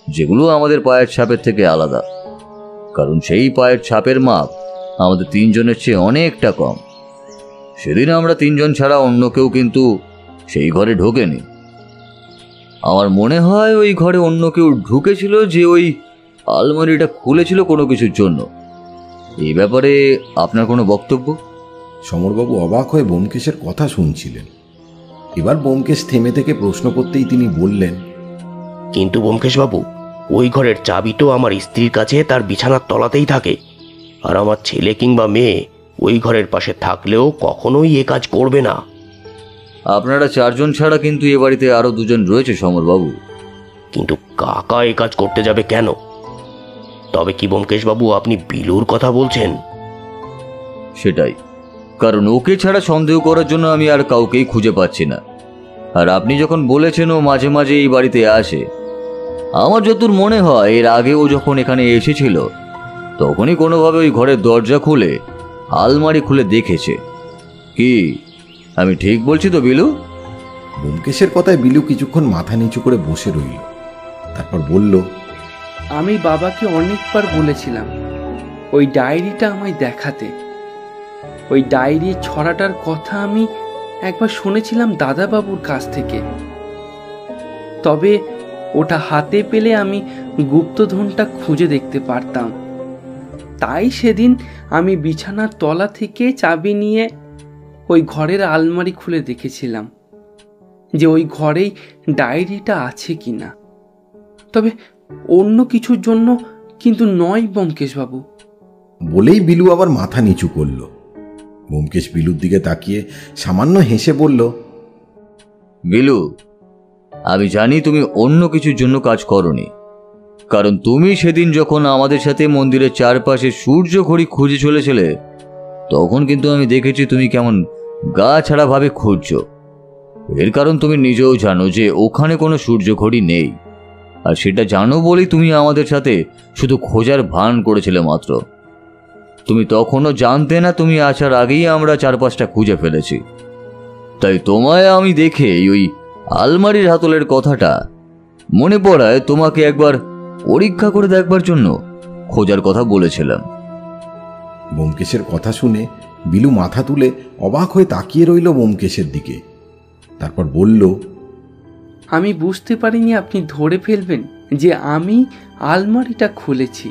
যেগুলো আমাদের পায়ের ছাপের থেকে আলাদা, কারণ সেই পায়ের ছাপের মাপ আমাদের তিনজনের চেয়ে অনেকটা কম। সেদিন আমরা তিনজন ছাড়া অন্য কেউ কিন্তু সেই ঘরে ঢোকেনি। আমার মনে হয় ওই ঘরে অন্য কেউ ঢুকেছিল, যে ওই আলমারিটা খুলেছিল কোনো কিছুর জন্য। এই ব্যাপারে আপনার কোনো বক্তব্য? সমরবাবু অবাক হয়ে ব্যোমকেশের কথা শুনছিলেন। এবার ব্যোমকেশ থেমে থেকে প্রশ্ন করতেই তিনি বললেন, কিন্তু ব্যোমকেশবাবু, ওই ঘরের চাবি তো আমার স্ত্রীর কাছে তার বিছানার তলাতেই থাকে, আর আমার ছেলে কিংবা মেয়ে ওই ঘরের পাশে থাকলেও কখনোই এ কাজ করবে না। আপনারা 4 জন ছাড়া কিন্তু এ বাড়িতে আরো 2 জন রয়েছে সমরবাবু। কিন্তু কাকা এ কাজ করতে যাবে কেন? তবে কি ব্যোমকেশবাবু আপনি বিলুর কথা বলছেন? সেটাই, কারণ ওকে ছাড়া সন্দেহ করার জন্য আমি আর কাউকেই খুঁজে পাচ্ছি না। আর আপনি যখন বলেছেন ও মাঝে মাঝে এই বাড়িতে আসে, আমার যতদূর মনে হয় এর আগে ও যখন এখানে এসেছিল তখনই কোনোভাবে ওই ঘরের দরজা খুলে আলমারি খুলে দেখেছে। কি আমি ঠিক বলছি তো বিলু? ব্যোমকেশের কথায় বিলু কিছুক্ষণ মাথা নিচু করে বসে রইল। তারপর বলল, আমি বাবাকে অনেকবার বলেছিলাম ওই ডায়েরিটা আমায় দেখাতে। ওই ডায়েরির ছড়াটার কথা আমি একবার শুনেছিলাম দাদাবাবুর কাছ থেকে। তবে ওটা হাতে পেলে আমি গুপ্তধনটা খুঁজে দেখতে পারতাম। তাই সেদিন আমি বিছানার তলা থেকে চাবি নিয়ে ওই ঘরের আলমারি খুলে দেখেছিলাম যে ওই ঘরেই ডায়েরিটা আছে কিনা। তবে অন্য কিছুর জন্য কিন্তু নয় ব্যোমকেশবাবু। বলেই বিলু আবার মাথা নিচু করল। ব্যোমকেশ বিলুর দিকে তাকিয়ে সামান্য হেসে বলল, বিলু, আমি জানি তুমি অন্য কিছুর জন্য কাজ করনি, কারণ তুমি সেদিন যখন আমাদের সাথে মন্দিরের চারপাশে সূর্য ঘড়ি খুঁজে চলেছিলে তখন কিন্তু আমি দেখেছি তুমি কেমন গা ছাড়া ভাবে খুঁজছো। এর কারণ তুমি নিজেও জানো যে ওখানে কোনো সূর্য ঘড়ি নেই, আর সেটা জানো বলেই তুমি আমাদের সাথে শুধু খোঁজার ভান করেছিলে মাত্র। তুমি তখনও জানতে না তুমি আসার আগেই আমরা 4-5টা খুঁজে ফেলেছি। তাই তোমায় আমি দেখে ওই আলমারির হাতলের কথাটা মনে পড়ায় তোমাকে একবার পরীক্ষা করে দেখবার জন্য খোঁজার কথা বলেছিলাম। ব্যোমকেশের কথা শুনে বিলু মাথা তুলে অবাক হয়ে তাকিয়ে রইল ব্যোমকেশের দিকে। তারপর বলল, আমি বুঝতে পারিনি আপনি ধরে ফেলবেন যে আমি আলমারিটা খুলেছি।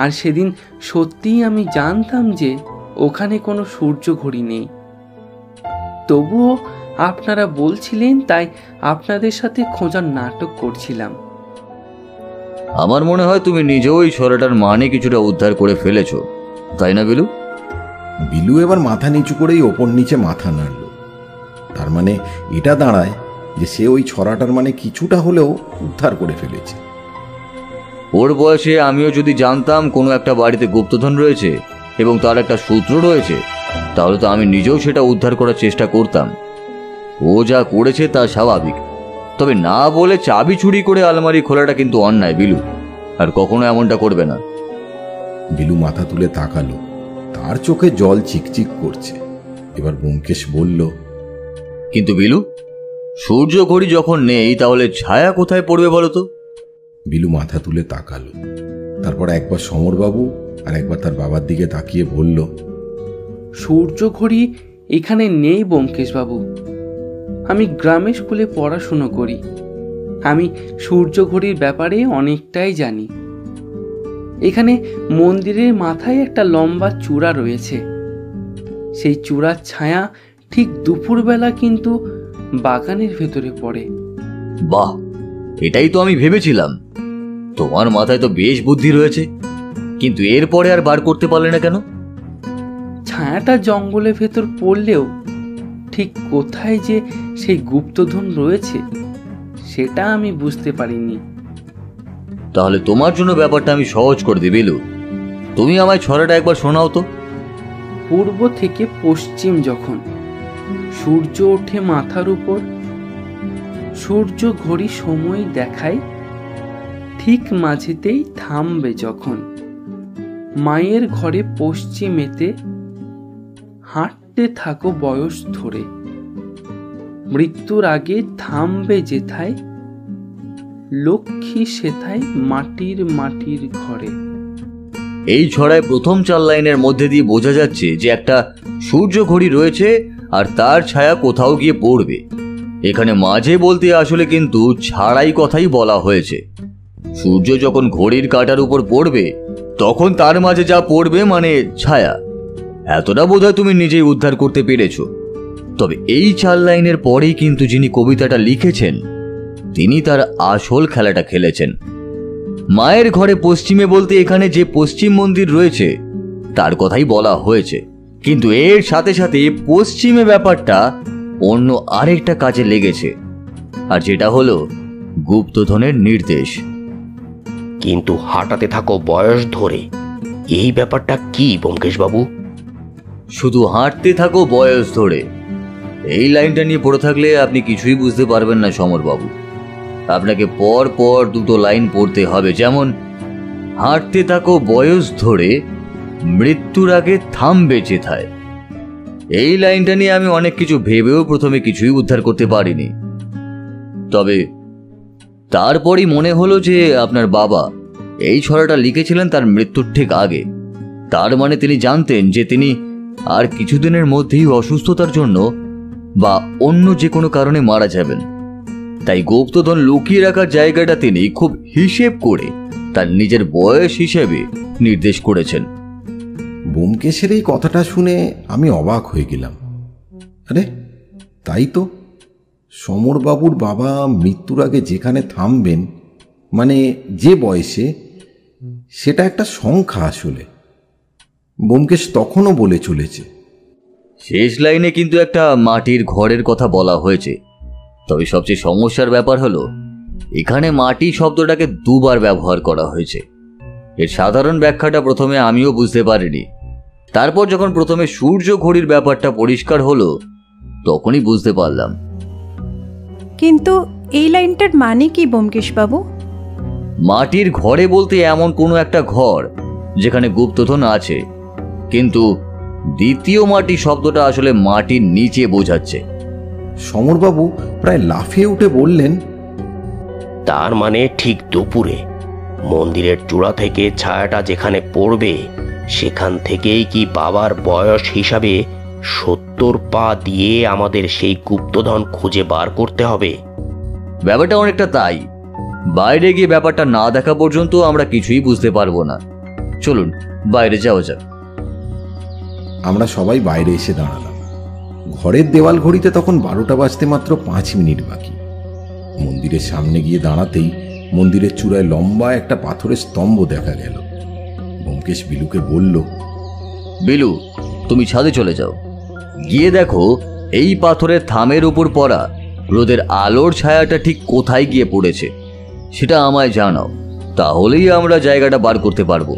আর সেদিন সত্যিই আমি জানতাম যে ওখানে কোনো সূর্য ঘড়ি নেই। তবুও আপনারা বলছিলেন তাই আপনাদের সাথে খোঁজার নাটক করছিলাম। আমার মনে হয় তুমি নিজেও ওই ছড়াটার মানে কিছুটা উদ্ধার করে ফেলেছো, তাই না বিলু? বিলু এবার মাথা নিচু করেই ওপর নিচে মাথা নাড়ল। তার মানে এটা দাঁড়ায় যে সে ওই ছড়াটার মানে কিছুটা হলেও উদ্ধার করে ফেলেছে। ওর বয়সে আমিও যদি জানতাম কোনো একটা বাড়িতে গুপ্তধন রয়েছে এবং তার একটা সূত্র রয়েছে, তাহলে তো আমি নিজেও সেটা উদ্ধার করার চেষ্টা করতাম। ও যা করেছে তা স্বাভাবিক, তবে না বলে চাবি চুরি করে আলমারি খোলাটা কিন্তু অন্যায় বিলু, আর কখনো এমনটা করবে না। বিলু মাথা তুলে তাকালো, তার চোখে জল চিকচিক করছে। এবার ব্যোমকেশ বলল, কিন্তু বিলু, সূর্য ঘড়ি যখন নেই তাহলে ছায়া কোথায় পড়বে বলো তো? বিলু মাথা তুলে তাকালো। তারপর একবার সমরবাবু আর একবার তার বাবার দিকে তাকিয়ে বলল, সূর্য ঘড়ি এখানে নেই ব্যোমকেশবাবু। আমি গ্রামে স্কুলে পড়াশুনো করি। আমি সূর্য ঘড়ির ব্যাপারে অনেকটাই জানি। এখানে মন্দিরের মাথায় একটা লম্বা চূড়া রয়েছে। সেই চূড়ার ছায়া ঠিক দুপুরবেলা কিন্তু বাগানের ভেতরে পড়ে। বাহ, এটাই তো আমি ভেবেছিলাম। তোমার মাথায় তো বেশ বুদ্ধি রয়েছে, কিন্তু এরপরে আর বার করতে পারলে না কেন? ছায়াটা জঙ্গলের ভেতর পড়লেও ঠিক কোথায় যে সেই গুপ্তধন রয়েছে সেটা আমি বুঝতে পারিনি। তাহলে তোমার জন্য ব্যাপারটা আমি সহজ করে দিই বিলু। তুমি আমায় ছড়াটা একবার শোনাও তো। পূর্ব থেকে পশ্চিম যখন সূর্য ওঠে মাথার উপর, সূর্য ঘড়ি সময় দেখায় ঠিক মাঝেতেই থামবে যখন, মায়ের ঘরে পশ্চিমেতে হাঁটতে থাকো বয়স ধরে, মৃত্যুর আগে থামবে যেথায়, লক্ষ্মী সেথায় মাটির মাটির ঘরে। এই ছড়ায় প্রথম 4 লাইনের মধ্যে দিয়ে বোঝা যাচ্ছে যে একটা সূর্য ঘড়ি রয়েছে আর তার ছায়া কোথাও গিয়ে পড়বে। এখানে মাঝে বলতে আসলে কিন্তু ছাড়াই কথাই বলা হয়েছে। সূর্য যখন ঘড়ির কাঁটার উপর পড়বে তখন তার মাঝে যা পড়বে মানে ছায়া। এতটা বোধহয় তুমি নিজেই উদ্ধার করতে পেরেছো। তবে এই 4 লাইনের পরেই কিন্তু যিনি কবিতাটা লিখেছেন তিনি তার আসল খেলাটা খেলেছেন। মায়ের ঘরে পশ্চিমে বলতে এখানে যে পশ্চিম মন্দির রয়েছে তার কথাই বলা হয়েছে, কিন্তু এর সাথে সাথে পশ্চিমে ব্যাপারটা অন্য আরেকটা কাজে লেগেছে, আর যেটা হলো গুপ্তধনের নির্দেশ। কিন্তু হাঁটাতে থাকো বয়স ধরে, এই ব্যাপারটা কি ব্যোমকেশবাবু? শুধু হাঁটতে থাকো বয়স ধরে, এই লাইনটা নিয়ে পড়ে থাকলে আপনি কিছুই বুঝতে পারবেন না সমরবাবু। আপনাকে পর পর 2টো লাইন পড়তে হবে, যেমন হাঁটতে থাকো বয়স ধরে, মৃত্যুর আগে থামবে যেথায়। এই লাইনটা নিয়ে আমি অনেক কিছু ভেবেও প্রথমে কিছুই উদ্ধার করতে পারিনি, তবে তারপরই মনে হলো যে আপনার বাবা এই ছড়াটা লিখেছিলেন তার মৃত্যুর ঠিক আগে। তার মানে তিনি জানতেন যে তিনি আর কিছুদিনের মধ্যেই অসুস্থতার জন্য বা অন্য যে কোনো কারণে মারা যাবেন। তাই গুপ্তধন লুকিয়ে রাখার জায়গাটা তিনি খুব হিসেব করে তার নিজের বয়স হিসেবে নির্দেশ করেছেন। ব্যোমকেশের এই কথাটা শুনে আমি অবাক হয়ে গেলাম। আরে তাই তো, সমরবাবুর বাবা মৃত্যুর আগে যেখানে থামবেন, মানে যে বয়সে, সেটা একটা সংখ্যা আসলে। ব্যোমকেশ তখনও বলে চলেছে। শেষ লাইনে কিন্তু একটা মাটির ঘরের কথা বলা হয়েছে, তবে সবচেয়ে সমস্যার ব্যাপার হলো এখানে মাটি শব্দটাকে 2 বার ব্যবহার করা হয়েছে। এর সাধারণ ব্যাখ্যাটা প্রথমে আমিও বুঝতে পারিনি, তারপর যখন প্রথমে সূর্য ঘড়ির ব্যাপারটা পরিষ্কার হলো তখনই বুঝতে পারলাম। কিন্তু এই লাইনটার মানে কি ব্যোমকেশবাবু? মাটির ঘরে বলতে এমন কোনো একটা ঘর যেখানে গুপ্তধন আছে, কিন্তু দ্বিতীয় মাটি শব্দটা আসলে মাটির নিচে বোঝাচ্ছে। সমরবাবু প্রায় লাফিয়ে উঠে বললেন, তার মানে ঠিক দুপুরে মন্দিরের চূড়া থেকে ছায়াটা যেখানে পড়বে সেখান থেকেই কি বাবার বয়স হিসাবে 70 পা দিয়ে আমাদের সেই গুপ্তধন খুঁজে বার করতে হবে? ব্যাপারটা অনেকটা তাই। বাইরে গিয়ে ব্যাপারটা না দেখা পর্যন্ত আমরা কিছুই বুঝতে পারবো না। চলুন বাইরে যাওয়া যাক। আমরা সবাই বাইরে এসে দাঁড়ালাম। ঘরের দেওয়াল ঘড়িতে তখন 12টা বাজতে মাত্র 5 মিনিট বাকি। মন্দিরের সামনে গিয়ে দাঁড়াতেই মন্দিরের চূড়ায় লম্বা একটা পাথরের স্তম্ভ দেখা গেল। ব্যোমকেশ বিলুকে বলল, বিলু, তুমি ছাদে চলে যাও, গিয়ে দেখো এই পাথরের থামের উপর পড়া রোদের আলোর ছায়াটা ঠিক কোথায় গিয়ে পড়েছে, সেটা আমায় জানাও, তাহলেই আমরা জায়গাটা বার করতে পারবো।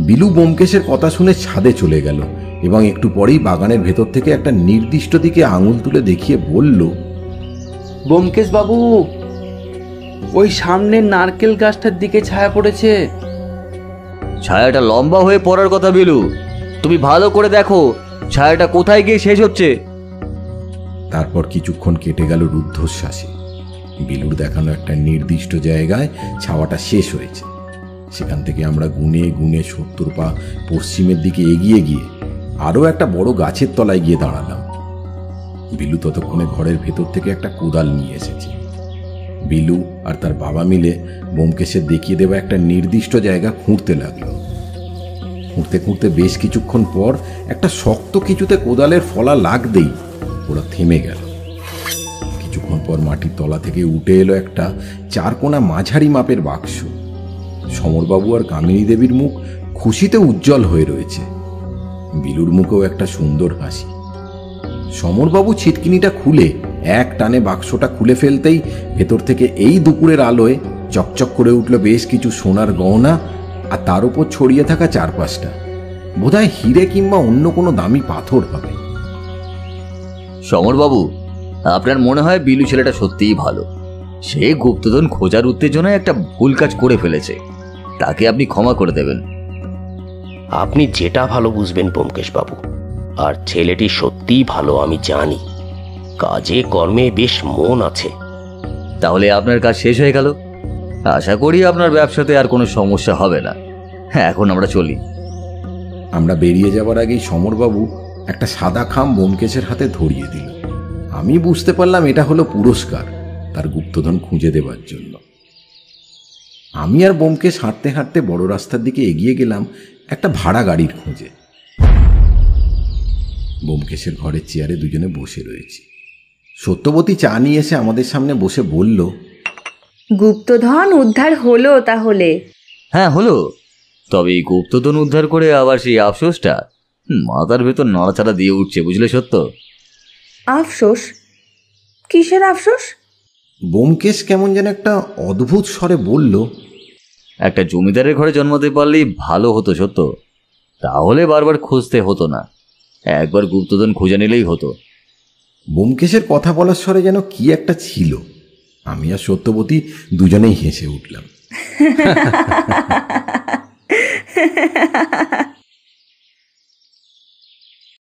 বিলু ব্যোমকেশের কথা শুনে ছাদে চলে গেল এবং একটু পরেই বাগানের ভেতর থেকে একটা নির্দিষ্ট দিকে আঙুল তুলে দেখিয়ে বলল, ব্যোমকেশবাবু, ওই সামনের নারকেল গাছটার দিকে ছায়া পড়েছে। ছায়াটা লম্বা হয়ে পড়ার কথা বিলু, তুমি ভালো করে দেখো ছায়াটা কোথায় গিয়ে শেষ হচ্ছে। তারপর কিছুক্ষণ কেটে গেল রুদ্ধশ্বাসে। বিলুর দেখানো একটা নির্দিষ্ট জায়গায় ছাওয়াটা শেষ হয়েছে। সেখান থেকে আমরা গুনে গুনে 70 পা পশ্চিমের দিকে এগিয়ে গিয়ে আরও একটা বড় গাছের তলায় গিয়ে দাঁড়ালাম। বিলু ততক্ষণে ঘরের ভেতর থেকে একটা কোদাল নিয়ে এসেছে। বিলু আর তার বাবা মিলে ব্যোমকেশের দেখিয়ে দেওয়া একটা নির্দিষ্ট জায়গা খুঁড়তে লাগলো। খুঁড়তে খুঁড়তে বেশ কিছুক্ষণ পর একটা শক্ত কিছুতে কোদালের ফলা লাগতেই ওরা থেমে গেল। কিছুক্ষণ পর মাটির তলা থেকে উঠে এলো একটা 4 কোণা মাঝারি মাপের বাক্স। সমরবাবু আর কামিনী দেবীর মুখ খুশিতে উজ্জ্বল হয়ে রয়েছে। বিলুর মুখেও একটা সুন্দর হাসি। সমরবাবু ছিটকিনিটা খুলে এক টানে বাক্সটা খুলে ফেলতেই ভেতর থেকে এই দুপুরের আলোয় চকচক করে উঠল বেশ কিছু সোনার গহনা, আর তার উপর ছড়িয়ে থাকা 4-5টা বোধহয় হিরে কিংবা অন্য কোনো দামি পাথর হবে। সমরবাবু, আপনার মনে হয় বিলু ছেলেটা সত্যিই ভালো। সে গুপ্তধন খোঁজার উত্তেজনায় একটা ভুল কাজ করে ফেলেছে, তাকে আপনি ক্ষমা করে দেবেন। আপনি যেটা ভালো বুঝবেন ব্যোমকেশবাবু। আর ছেলেটি সত্যিই ভালো, আমি জানি। কাজে কর্মে বেশ মন আছে। তাহলে আপনার কাজ শেষ হয়ে গেল। আশা করি আপনার ব্যবসাতে আর কোনো সমস্যা হবে না। হ্যাঁ, এখন আমরা চলি। আমরা বেরিয়ে যাবার আগেই সমরবাবু একটা সাদা খাম ব্যোমকেশের হাতে ধরিয়ে দিল। আমি বুঝতে পারলাম এটা হলো পুরস্কার তার গুপ্তধন খুঁজে দেবার জন্য। আমি আর ব্যোমকেশ হাঁটতে হাঁটতে বড় রাস্তার দিকে এগিয়ে গেলাম একটা ভাড়া গাড়ির খোঁজে। ব্যোমকেশের ঘরের চেয়ারে দুজনে বসে রয়েছি। সত্যবতী চা নিয়ে এসে আমাদের সামনে বসে বলল, গুপ্তধন উদ্ধার হলো তাহলে? হ্যাঁ হলো, তবে এই গুপ্তধন উদ্ধার করে আবার সেই আফসোসটা মাথার ভেতর নড়াচড়া দিয়ে উঠছে, বুঝলে সত্য? আফসোস? কিসের আফসোস? ব্যোমকেশ কেমন যেন একটা অদ্ভুত স্বরে বলল, একটা জমিদারের ঘরে জন্মাতে পারলেই ভালো হতো সত্য, তাহলে বারবার খুঁজতে হতো না, একবার গুপ্তধন খুঁজে নিলেই হতো। ব্যোমকেশের কথা বলার স্বরে যেন কি একটা ছিল। আমি আর সত্যবতী দুজনেই হেসে উঠলাম।